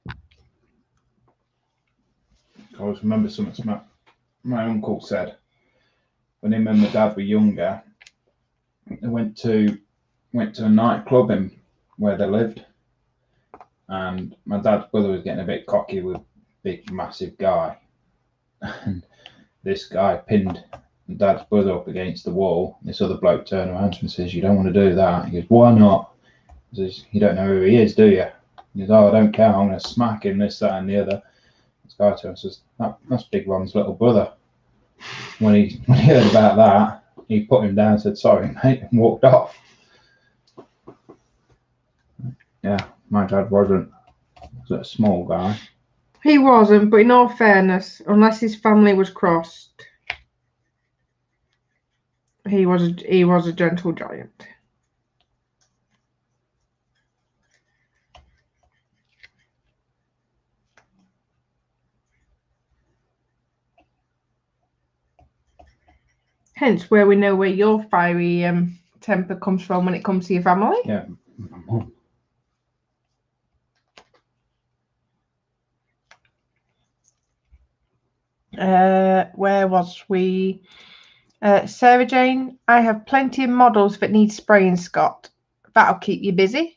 I always remember something my uncle said when him and my dad were younger. They went to a nightclub in where they lived, and my dad's brother was getting a bit cocky with big massive guy, and this guy pinned my dad's brother up against the wall. This other bloke turned around to him and says, "You don't want to do that." He goes, "Why not?" He says, "You don't know who he is, do you?" He goes, "Oh, I don't care, I'm going to smack him," this, that and the other. This guy turned and says, "That's Big Ron's little brother." When he heard about that, he put him down and said, "Sorry, mate," and walked off. Yeah, my dad wasn't a small guy. He wasn't, but in all fairness, unless his family was crossed, he was a gentle giant. Hence, where we know where your fiery temper comes from when it comes to your family. Yeah, my mum. Where was we? Sarah Jane, I have plenty of models that need spraying, Scott. That'll keep you busy.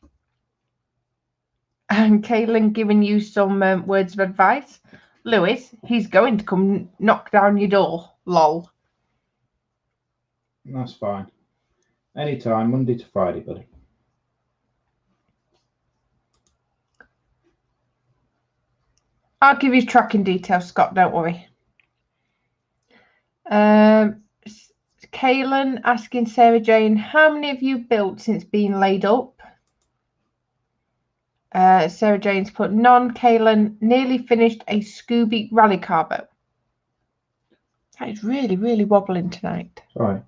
And Caitlin giving you some words of advice. Lewis, he's going to come knock down your door. Lol. That's fine. Anytime, Monday to Friday, buddy. I'll give you tracking details, Scott, don't worry. Kaylin asking Sarah Jane, how many have you built since being laid up? Sarah Jane's put none. Kaylin nearly finished a Scooby rally car boat. That is really, really wobbling tonight. Sorry.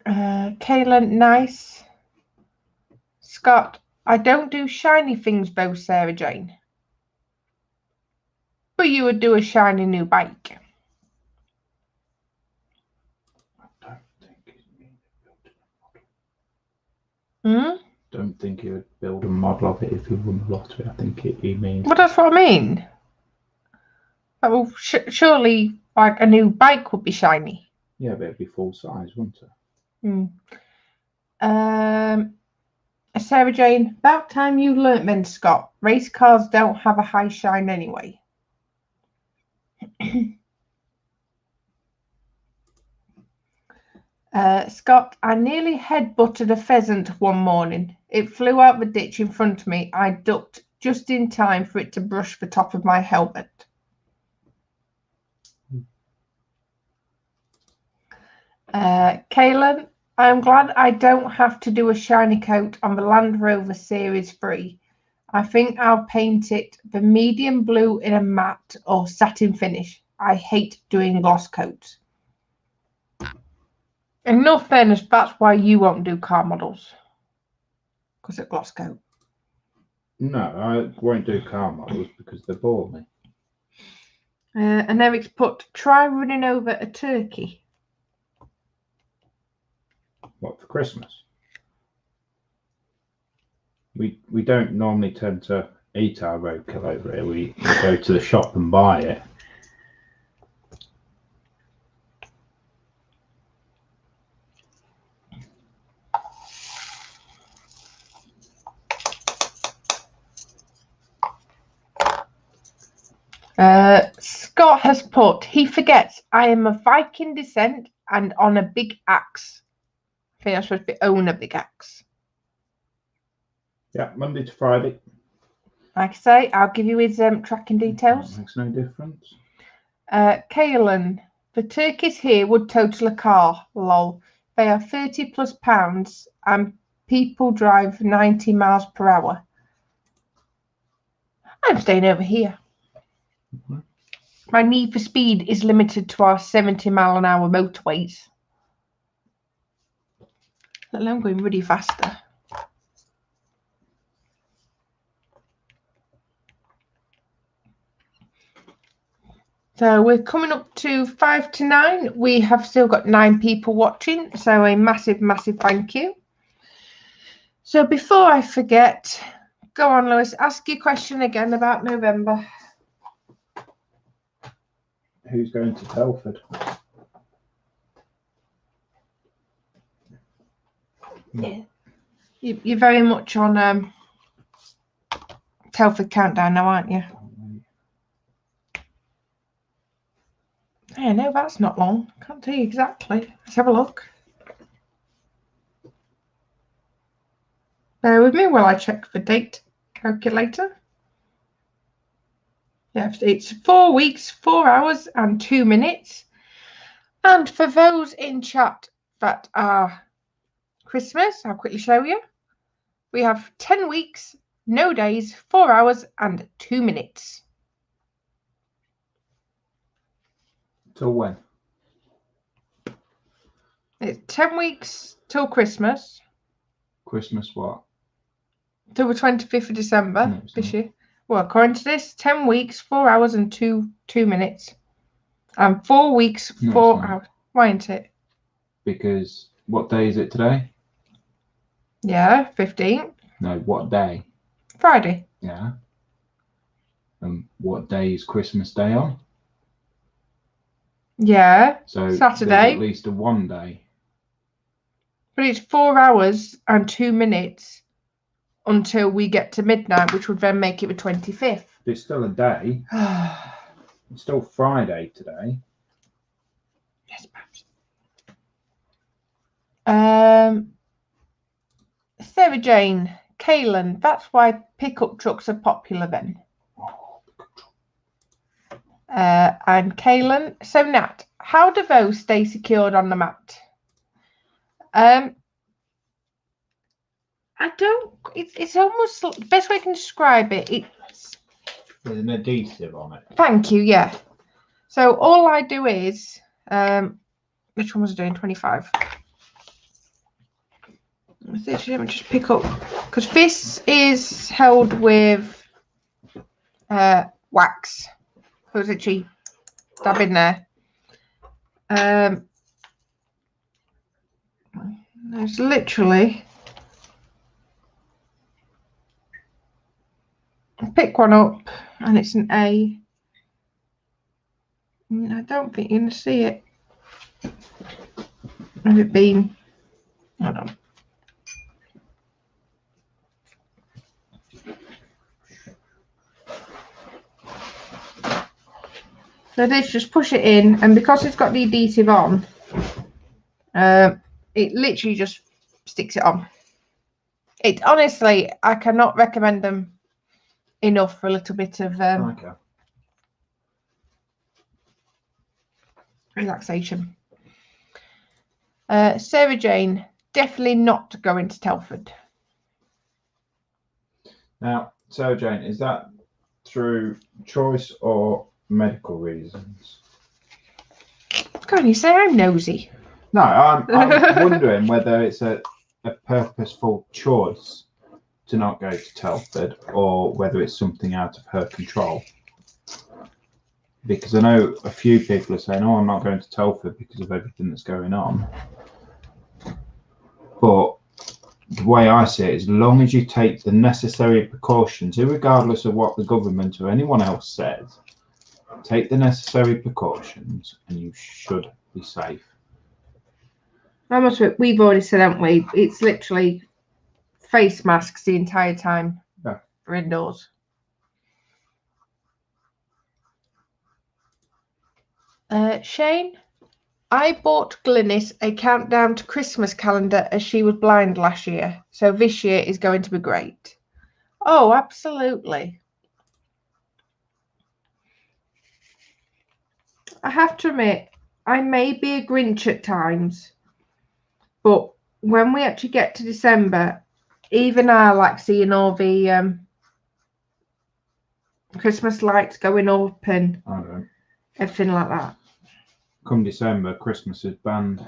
Kaylin, nice. Scott, I don't do shiny things though, Sarah Jane. But you would do a shiny new bike. I don't think he means building a model. Don't think he would build a model of it if he won the lottery. I think he means. Well, that's what I mean. Well, surely, like a new bike would be shiny. Yeah, but it'd be full size, wouldn't it? Sarah Jane, about time you learnt then, Scott. Race cars don't have a high shine anyway. Scott, I nearly head-butted a pheasant one morning. It flew out the ditch in front of me. I ducked just in time for it to brush the top of my helmet. Kaylin, I'm glad I don't have to do a shiny coat on the Land Rover Series 3. I think I'll paint it the medium blue in a matte or satin finish. I hate doing gloss coats. In no fairness, that's why you won't do car models. Because of gloss coat. No, I won't do car models because they bore me. And Eric's put, try running over a turkey. What, for Christmas? We don't normally tend to eat our roadkill over here. We go to the shop and buy it. Scott has put, he forgets I am of Viking descent and on a big axe. I think I'm supposed to be own a big axe. Yeah, Monday to Friday. Like I say, I'll give you his tracking details. Makes no difference. Kaelan, the turkeys here would total a car. Lol. They are 30 plus pounds and people drive 90 miles per hour. I'm staying over here. Mm-hmm. My need for speed is limited to our 70-mile-an-hour motorways. Let alone going really faster. So we're coming up to 5 to 9. We have still got 9 people watching. So a massive, massive thank you. So before I forget, go on, Lewis, ask your question again about November. Who's going to Telford? Yeah. You're very much on Telford countdown now, aren't you? Yeah, no, that's not long. Can't tell you exactly. Let's have a look. Bear with me while I check the date calculator. Yeah, it's 4 weeks, 4 hours and 2 minutes. And for those in chat that are Christmas, I'll quickly show you. We have 10 weeks, no days, 4 hours and 2 minutes. Till when? It's 10 weeks till Christmas. Christmas what? Till the 25th of December No, this year. Well, according to this, 10 weeks, 4 hours and 2 minutes. And 4 weeks, 4 hours. Why isn't it? Because what day is it today? Yeah, 15th. No, what day? Friday. Yeah. And what day is Christmas Day on? Yeah. So Saturday. There's at least a 1 day. But it's 4 hours and 2 minutes until we get to midnight, which would then make it the 25th. It's still a day. It's still Friday today. Yes, perhaps. Sarah Jane, Kaelan, that's why pickup trucks are popular then. And Kaelan, so Nat, how do those stay secured on the mat? I don't. It's almost the best way I can describe it. There's an adhesive on it. Thank you. Yeah. So all I do is, which one was I doing? 25. Let me just pick up because this is held with wax. So it's literally dab in there. There's literally. Pick one up and it's an A. I don't think you're going to see it. Has it been? Hold on. So this, just push it in, and because it's got the adhesive on, it literally just sticks it on. It honestly, I cannot recommend them enough for a little bit of relaxation. Sarah Jane, definitely not going to Telford. Now, Sarah Jane, is that through choice or medical reasons? God, you say I'm nosy. No, I'm wondering whether it's a purposeful choice to not go to Telford or whether it's something out of her control. Because I know a few people are saying, oh, I'm not going to Telford because of everything that's going on. But the way I see it is, as long as you take the necessary precautions, regardless of what the government or anyone else says, take the necessary precautions and you should be safe. How much we've already said, haven't we? It's literally face masks the entire time. Yeah. For indoors. Shane, I bought Glynis a countdown to Christmas calendar as she was blind last year, so this year is going to be great. Oh, absolutely. I have to admit, I may be a Grinch at times, but when we actually get to December, even I like seeing all the Christmas lights going up and everything like that. Come December, Christmas is banned.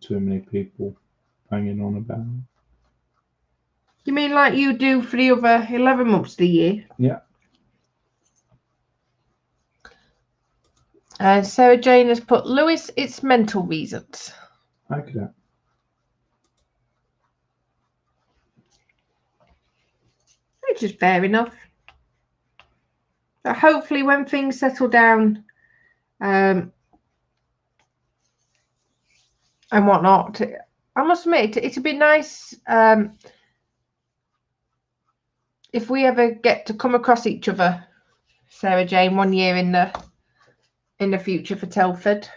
Too many people banging on about it. You mean like you do for the other 11 months of the year? Yeah. And Sarah Jane has put, Lewis, it's mental reasons. Okay. Which is fair enough. But hopefully when things settle down and whatnot, I must admit, it'd be nice if we ever get to come across each other, Sarah Jane, one year in the future for Telford.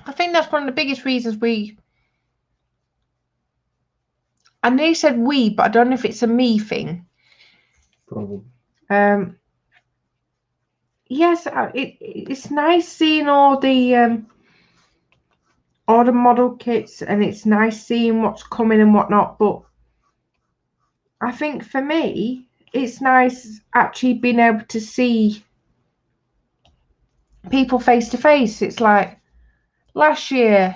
I think that's one of the biggest reasons I nearly said we, but I don't know if it's a me thing. Probably. Yes, it's nice seeing all the model kits, and it's nice seeing what's coming and whatnot, but I think for me, it's nice actually being able to see people face to face. It's like last time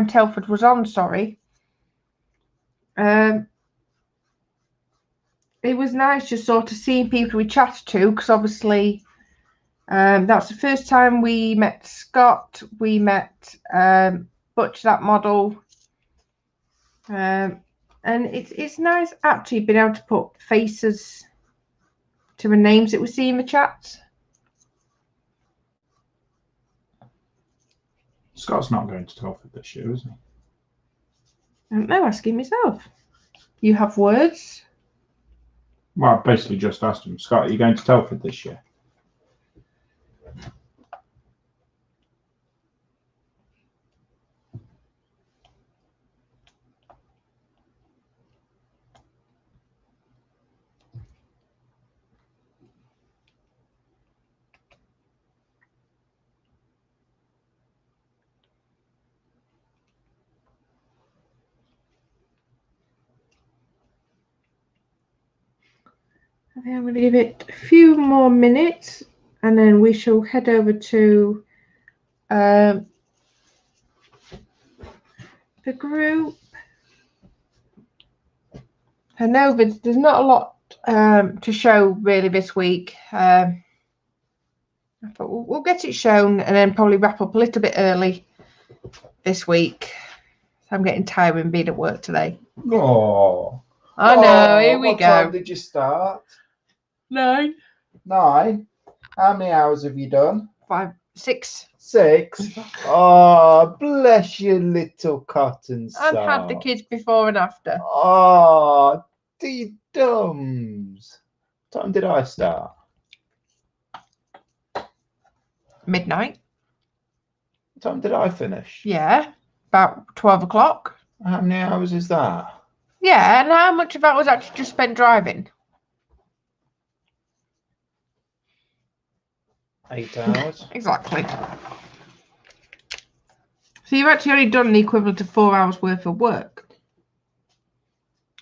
Telford was on, sorry. It was nice just sort of seeing people we chatted to, because obviously that's the first time we met Scott, we met Butch, that model, and it's nice actually being able to put faces to the names that we see in the chats. Scott's not going to Telford this year, is he? I don't know, asking myself. You have words? Well, I basically just asked him, Scott, are you going to Telford this year? I think I'm going to give it a few more minutes, and then we shall head over to the group. I know there's not a lot to show really this week. I thought we'll get it shown and then probably wrap up a little bit early this week. I'm getting tired of being at work today. Oh, I know. Here we what go. time did you start? 9. 9. How many hours have you done? 5, 6. 6. Oh, bless your little cotton sock. I've had the kids before and after. Oh, the dums. What time did I start? Midnight. What time did I finish? Yeah, about 12 o'clock. How many hours is that? Yeah, and how much of that was actually just spent driving? 8 hours. Exactly. So you've actually only done the equivalent of 4 hours worth of work.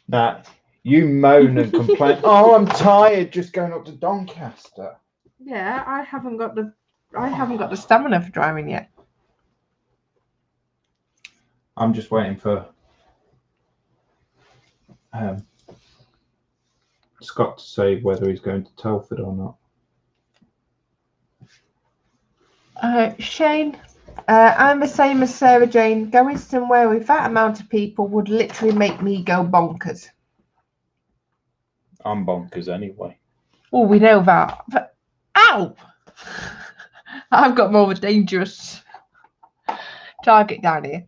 Nah, you moan and complain. Oh, I'm tired just going up to Doncaster. Yeah, I haven't got the stamina for driving yet. I'm just waiting for Scott to say whether he's going to Telford or not. Shane, I'm the same as Sarah Jane. Going somewhere with that amount of people would literally make me go bonkers. I'm bonkers anyway. Oh, we know that. But, ow! I've got more of a dangerous target down here.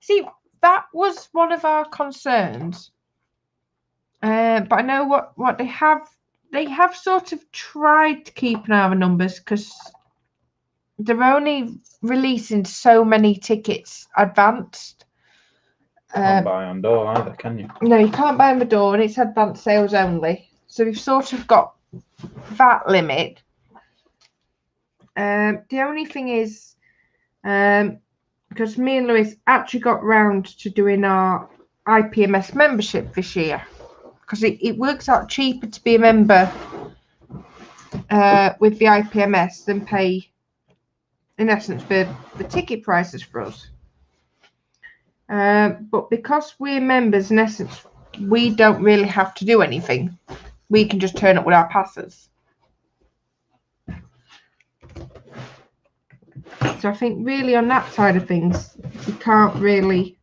See, that was one of our concerns. But I know what they have. They have sort of tried to keep an eye on the numbers because they're only releasing so many tickets advanced. Can't buy on door either, can you? No, you can't buy on the door, and it's advanced sales only. So we've sort of got that limit. The only thing is, because me and Lewis actually got round to doing our IPMS membership this year, because it works out cheaper to be a member with the IPMS than pay, in essence, for the ticket prices for us. But because we're members, in essence, we don't really have to do anything. We can just turn up with our passes. So I think really on that side of things, you can't really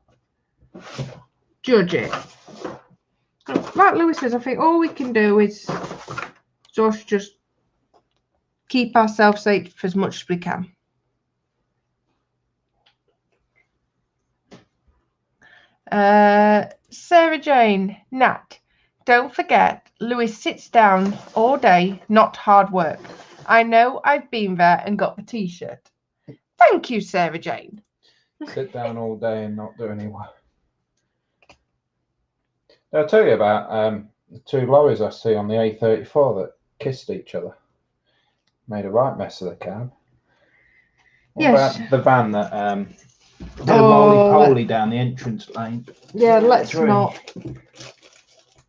judge it. Like Lewis says, I think all we can do is just keep ourselves safe as much as we can. Sarah Jane, Nat, don't forget, Lewis sits down all day, not hard work. I know, I've been there and got the t-shirt. Thank you, Sarah Jane. Sit down all day and not do any work. I'll tell you about the two lorries I see on the A34 that kissed each other. Made a right mess of the cab. What about the van that did a moly-poly down the entrance lane? Yeah, let's not.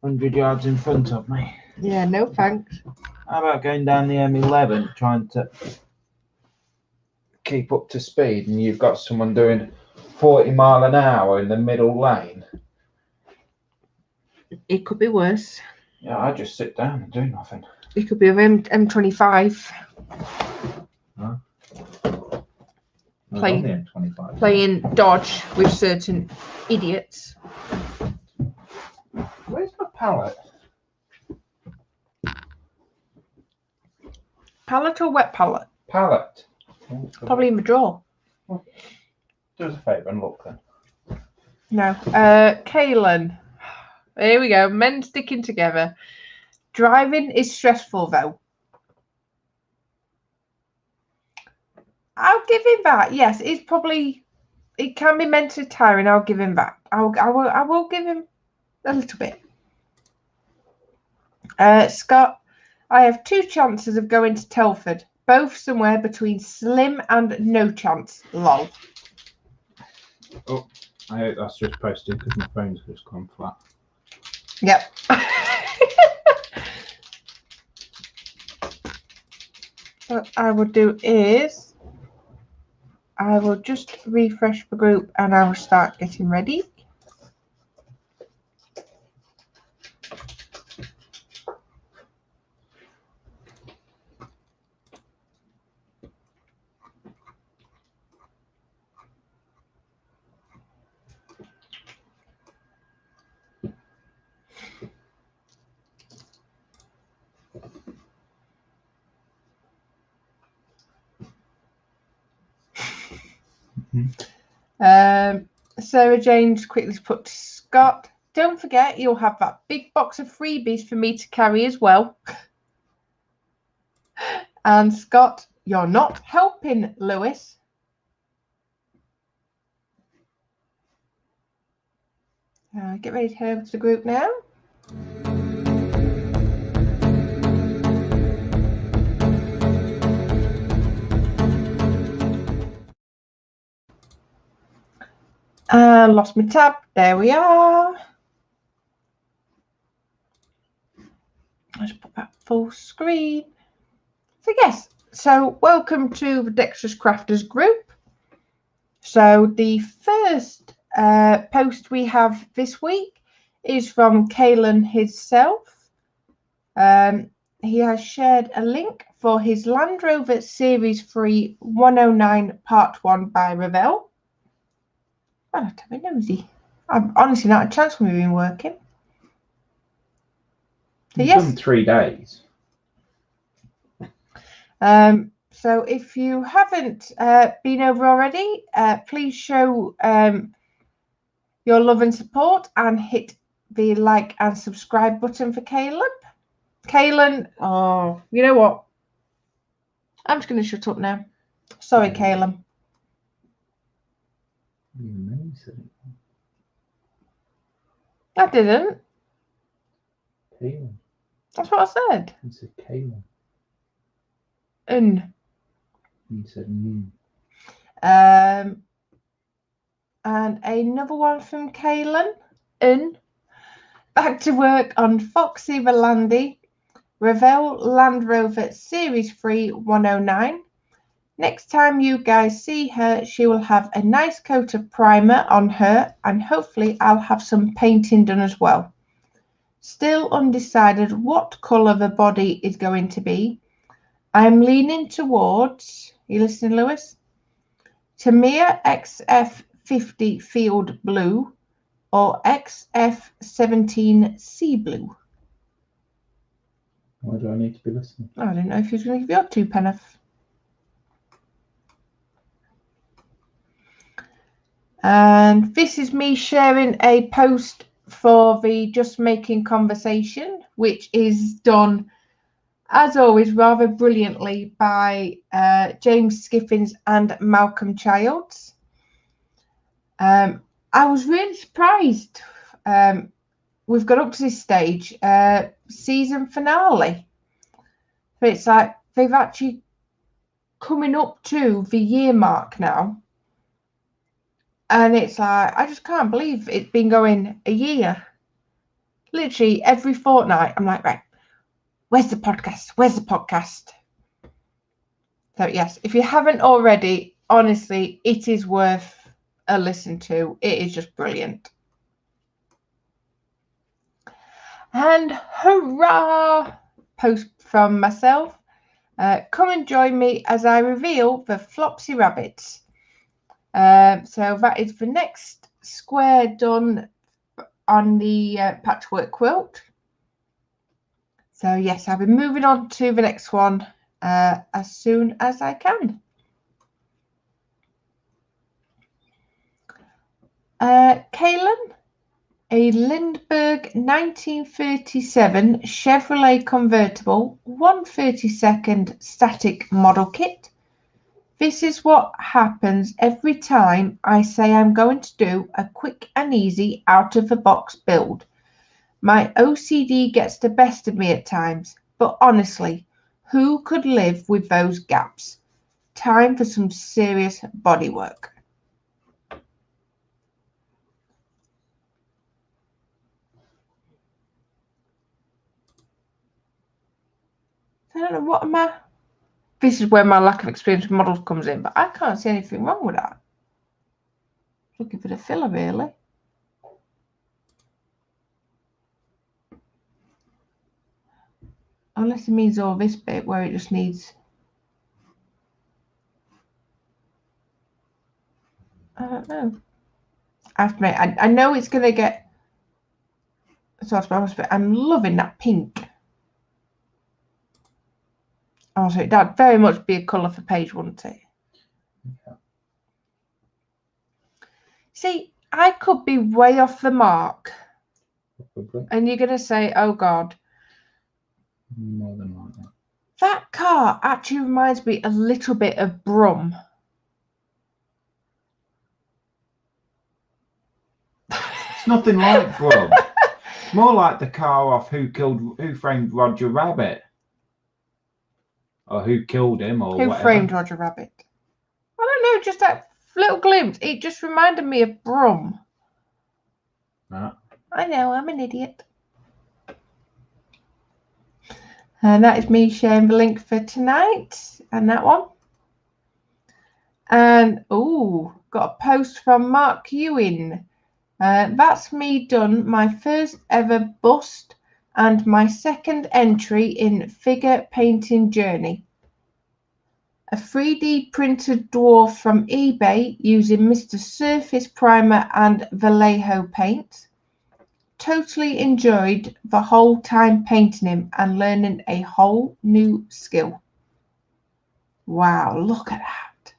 100 yards in front of me. Yeah, no thanks. How about going down the M11 trying to keep up to speed and you've got someone doing 40 mile an hour in the middle lane? It could be worse. Yeah, I just sit down and do nothing. It could be a M25. Huh? Playing the M25. Playing dodge with certain idiots. Where's my palette? Palette or wet palette? Palette. Probably in the drawer. Do us a favour and look then. No. Kaylin. Here we go. Men sticking together. Driving is stressful though. I'll give him that. Yes, it's probably, it can be mentally tiring. I'll give him that. I will give him a little bit. Scott, I have 2 chances of going to Telford, both somewhere between slim and no chance. Lol. Oh, I hope that's just posted because my phone's just gone flat. Yep. What I will do is I will just refresh the group and I will start getting ready. Sarah Jane's quickly put to Scott, don't forget you'll have that big box of freebies for me to carry as well. And Scott, you're not helping, Lewis. Get ready to head over to the group now. Lost my tab. There we are. Let's put that full screen. So yes, so welcome to the Dexterous Crafters group. So the first post we have this week is from Kaylin himself. He has shared a link for his Land Rover Series 3 109 Part 1 by Revell. I'll have to have a nosy. I've honestly not had a chance when we've been working. So You've done 3 days. So if you haven't been over already, please show your love and support and hit the like and subscribe button for Caleb. Kaylin, oh, you know what? I'm just going to shut up now. Sorry, Caleb. I didn't. Kaylin. That's what I said. You said Kaylin. You said And another one from Kaylin. Back to work on Foxy Rolandi, Revell Land Rover Series 3 109. Next time you guys see her, she will have a nice coat of primer on her, and hopefully I'll have some painting done as well. Still undecided what colour the body is going to be. I'm leaning towards, you listening, Lewis? Tamiya XF50 Field Blue or XF17 Sea Blue. Why do I need to be listening? I didn't know if you was going to give your two penneth. And this is me sharing a post for the Just Making conversation, which is done, as always, rather brilliantly by James Skiffins and Malcolm Childs. I was really surprised. We've got up to this stage, season finale. But it's like they've actually coming up to the year mark now. And it's like, I just can't believe it's been going a year. Literally every fortnight, I'm like, right, where's the podcast? Where's the podcast? So yes, if you haven't already, honestly, it is worth a listen to. It is just brilliant. And hurrah! Post from myself. Come and join me as I reveal the Flopsy Rabbits. So that is the next square done on the patchwork quilt. So yes, I'll be moving on to the next one as soon as I can. Kaylin, a Lindbergh 1937 Chevrolet convertible 1/32 static model kit. This is what happens every time I say I'm going to do a quick and easy out-of-the-box build. My OCD gets the best of me at times, but honestly, who could live with those gaps? Time for some serious bodywork. I don't know what am I... This is where my lack of experience with models comes in, but I can't see anything wrong with that. Looking for the filler, really. Unless it means all this bit where it just needs... I don't know. I have to admit, I know it's going to get sort of, but I'm loving that pink. Oh, so that'd very much be a colour for page, wouldn't it? Yeah. See, I could be way off the mark. Probably. And you're going to say, oh, God. More than likely. That car actually reminds me a little bit of Brum. It's nothing like Brum. It's more like the car off Who Framed Roger Rabbit. Or Who Killed Him, or Who whatever. Framed Roger Rabbit? I don't know, just that little glimpse. It just reminded me of Brum. No. I know, I'm an idiot. And that is me sharing the link for tonight and that one. And, oh, got a post from Mark Ewing. That's me done my first ever bust and my second entry in figure painting journey. A 3D printed dwarf from eBay using Mr. Surface Primer and Vallejo paint. Totally enjoyed the whole time painting him and learning a whole new skill. Wow, look at that.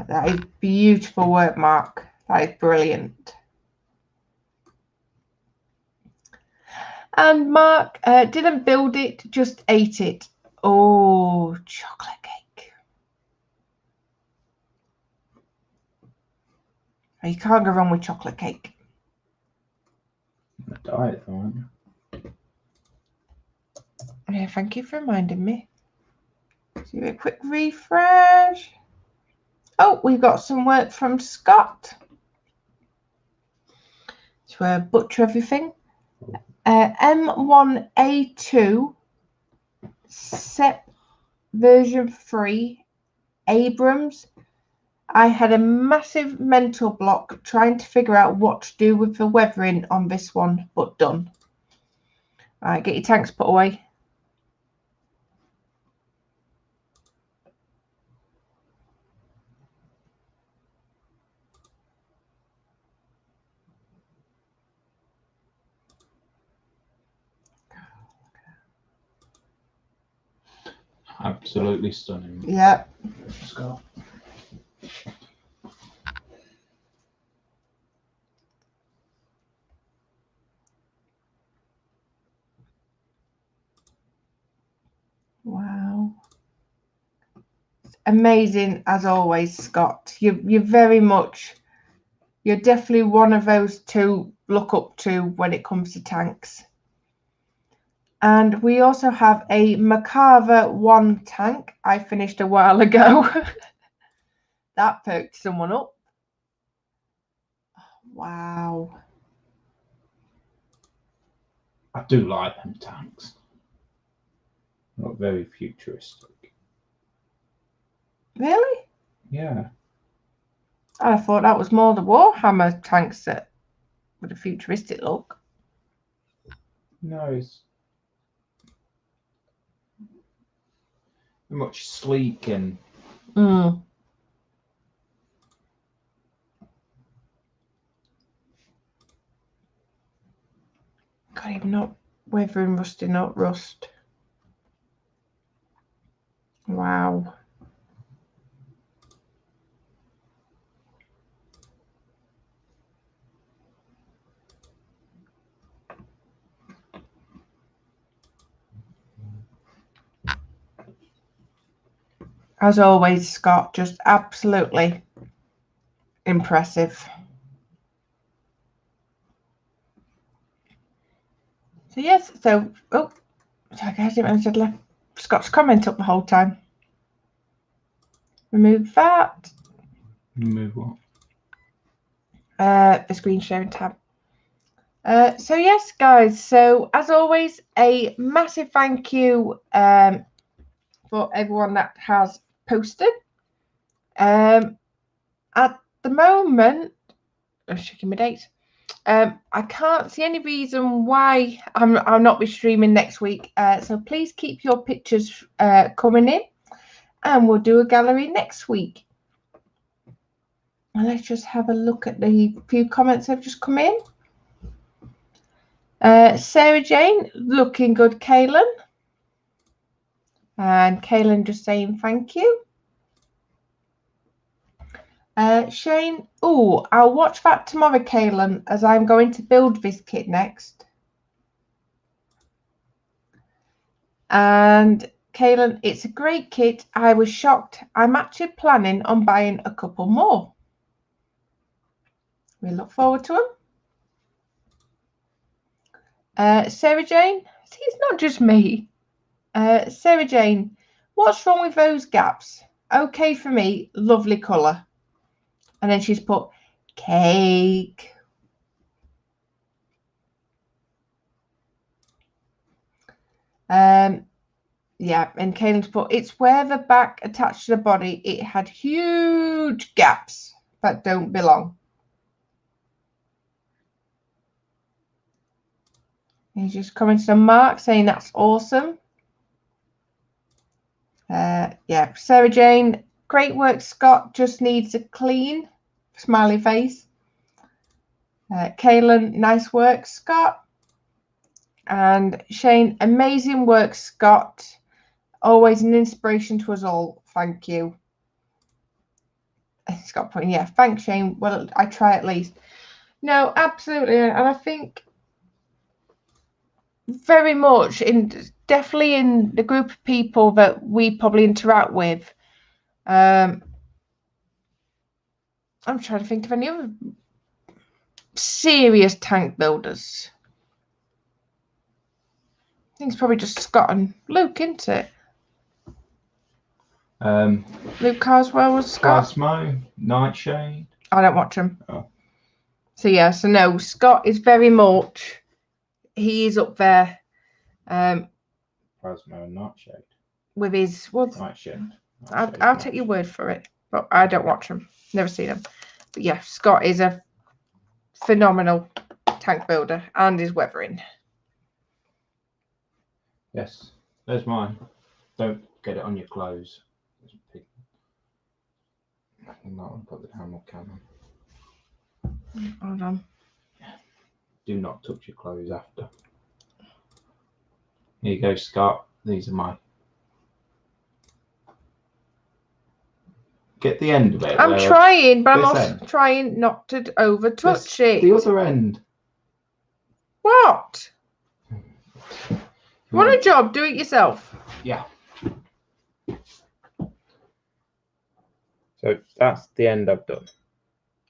That is beautiful work, Mark. That is brilliant. And Mark didn't build it, just ate it. Oh, chocolate cake. You can't go wrong with chocolate cake. The diet, aren't you? Yeah, thank you for reminding me. Do a quick refresh. Oh, we've got some work from Scott to butcher everything. M1A2 set version 3 Abrams. I had a massive mental block trying to figure out what to do with the weathering on this one, but done. All right, get your tanks put away. Absolutely stunning. Yeah. Scott. Wow. Amazing as always, Scott. You're very much, you're definitely one of those to look up to when it comes to tanks. And we also have a Macarva 1 tank I finished a while ago. That perked someone up. Wow. I do like them tanks. Not very futuristic. Really? Yeah. I thought that was more the Warhammer tanks that with a futuristic look. No, it's much sleek and God, even not weathering rusty, not rust. Wow. As always, Scott, just absolutely impressive. So yes, so oh, sorry guys, I didn't manage to left Scott's comment up the whole time. Remove that. move on. The screen sharing tab. So yes, guys. So as always, a massive thank you for everyone that has posted. At the moment, I'm checking my dates. I can't see any reason why I'll not be streaming next week. So please keep your pictures coming in, and we'll do a gallery next week. And let's just have a look at the few comments that have just come in. Sarah Jane, looking good, Kaylin. And Kaylin just saying thank you. Shane, oh, I'll watch that tomorrow, Kaylin, as I'm going to build this kit next. And Kaylin, it's a great kit. I was shocked. I'm actually planning on buying a couple more. We look forward to them. Sarah Jane, see, it's not just me. Sarah Jane, what's wrong with those gaps? Okay for me, lovely colour. And then she's put cake. Yeah, and Kaylin's put, it's where the back attached to the body, it had huge gaps that don't belong. He's just commented on Mark saying that's awesome. Yeah, Sarah Jane, great work, Scott. Just needs a clean smiley face. Kaylin, nice work, Scott. And Shane, amazing work, Scott. Always an inspiration to us all. Thank you. Scott putting, yeah, thanks, Shane. Well, I try at least. No, absolutely. And I think very much definitely in the group of people that we probably interact with. I'm trying to think of any other serious tank builders. I think it's probably just Scott and Luke, isn't it? Luke Carswell was Scott. Cosmo, Nightshade. I don't watch him. Oh. So yeah, so no, Scott is very much, he is up there Cosmo and Nightshade. with his, well, Nightshade. I'll take your word for it, but I don't watch him. Never seen him. But yeah, Scott is a phenomenal tank builder and is weathering. Yes, there's mine. Don't get it on your clothes. I might want to put the hammer cannon. Hold on. Do not touch your clothes after. Here you go, Scott. These are mine. Get the end of it. I'm trying, but I'm this also end. trying not to over touch it. The other end. What? Want a job? Do it yourself. Yeah. So that's the end I've done.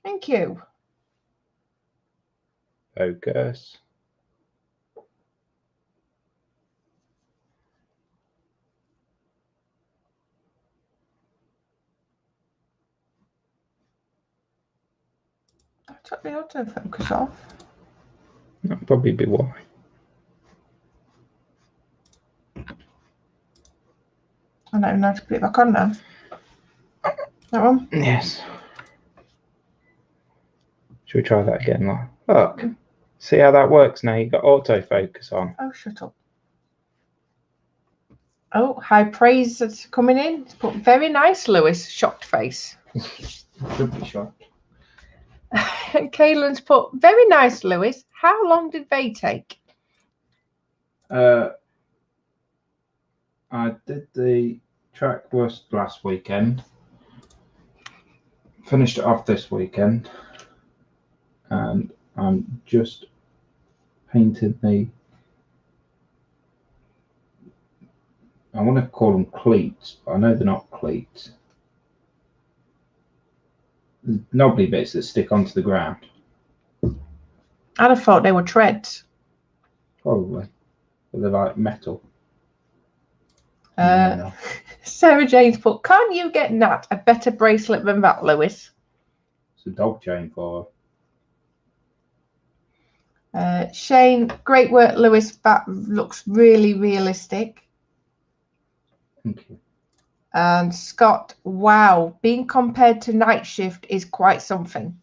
Thank you. Focus. I took the autofocus off. That'll probably be why. I don't even know how to put it back on now. That one? Yes. Should we try that again? Look. See how that works now? You've got autofocus on. Oh, shut up. Oh, high praise that's coming in. It's put very nice, Lewis. Shocked face. Should be shocked. Kaylin's put very nice, Lewis. How long did they take? I did the track bust last weekend. Finished it off this weekend. And I'm just painting the, I want to call them cleats, but I know they're not cleats. There's knobbly bits that stick onto the ground. I'd have thought they were treads. Probably. But they're like metal. Sarah Jane's put, can't you get Nat a better bracelet than that, Lewis? It's a dog chain for Shane, great work, Lewis. That looks really realistic. Thank you. And Scott, wow, being compared to Night Shift is quite something.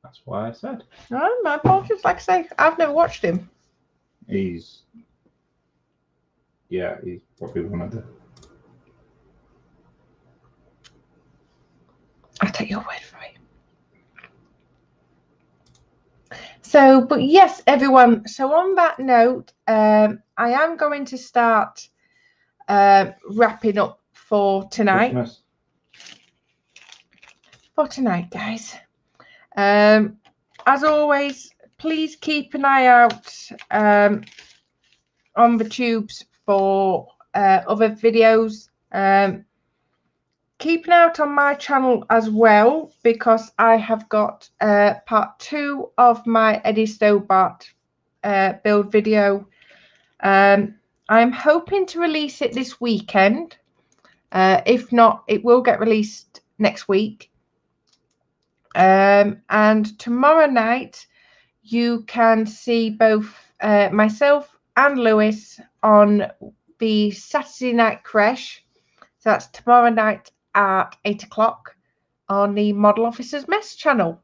That's why I said. Oh, my apologies. Like I say, I've never watched him. He's probably one of the. I'll take your word for it. So, but yes, everyone. So on that note, I am going to start wrapping up for tonight. Christmas. For tonight, guys. As always, please keep an eye out on the tubes for other videos. Keep an eye out on my channel as well, because I have got part 2 of my Eddie Stobart build video. I'm hoping to release it this weekend. If not, it will get released next week. And tomorrow night, you can see both myself and Lewis on the Saturday Night Crash. So that's tomorrow night at 8 o'clock on the Model Officers Mess channel.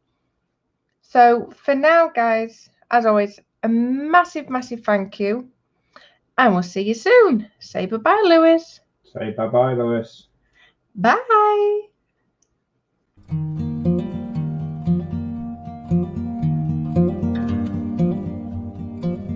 So for now, guys, as always, a massive, massive thank you. And we'll see you soon. Say bye-bye, Lewis. Say bye-bye, Lewis. Bye.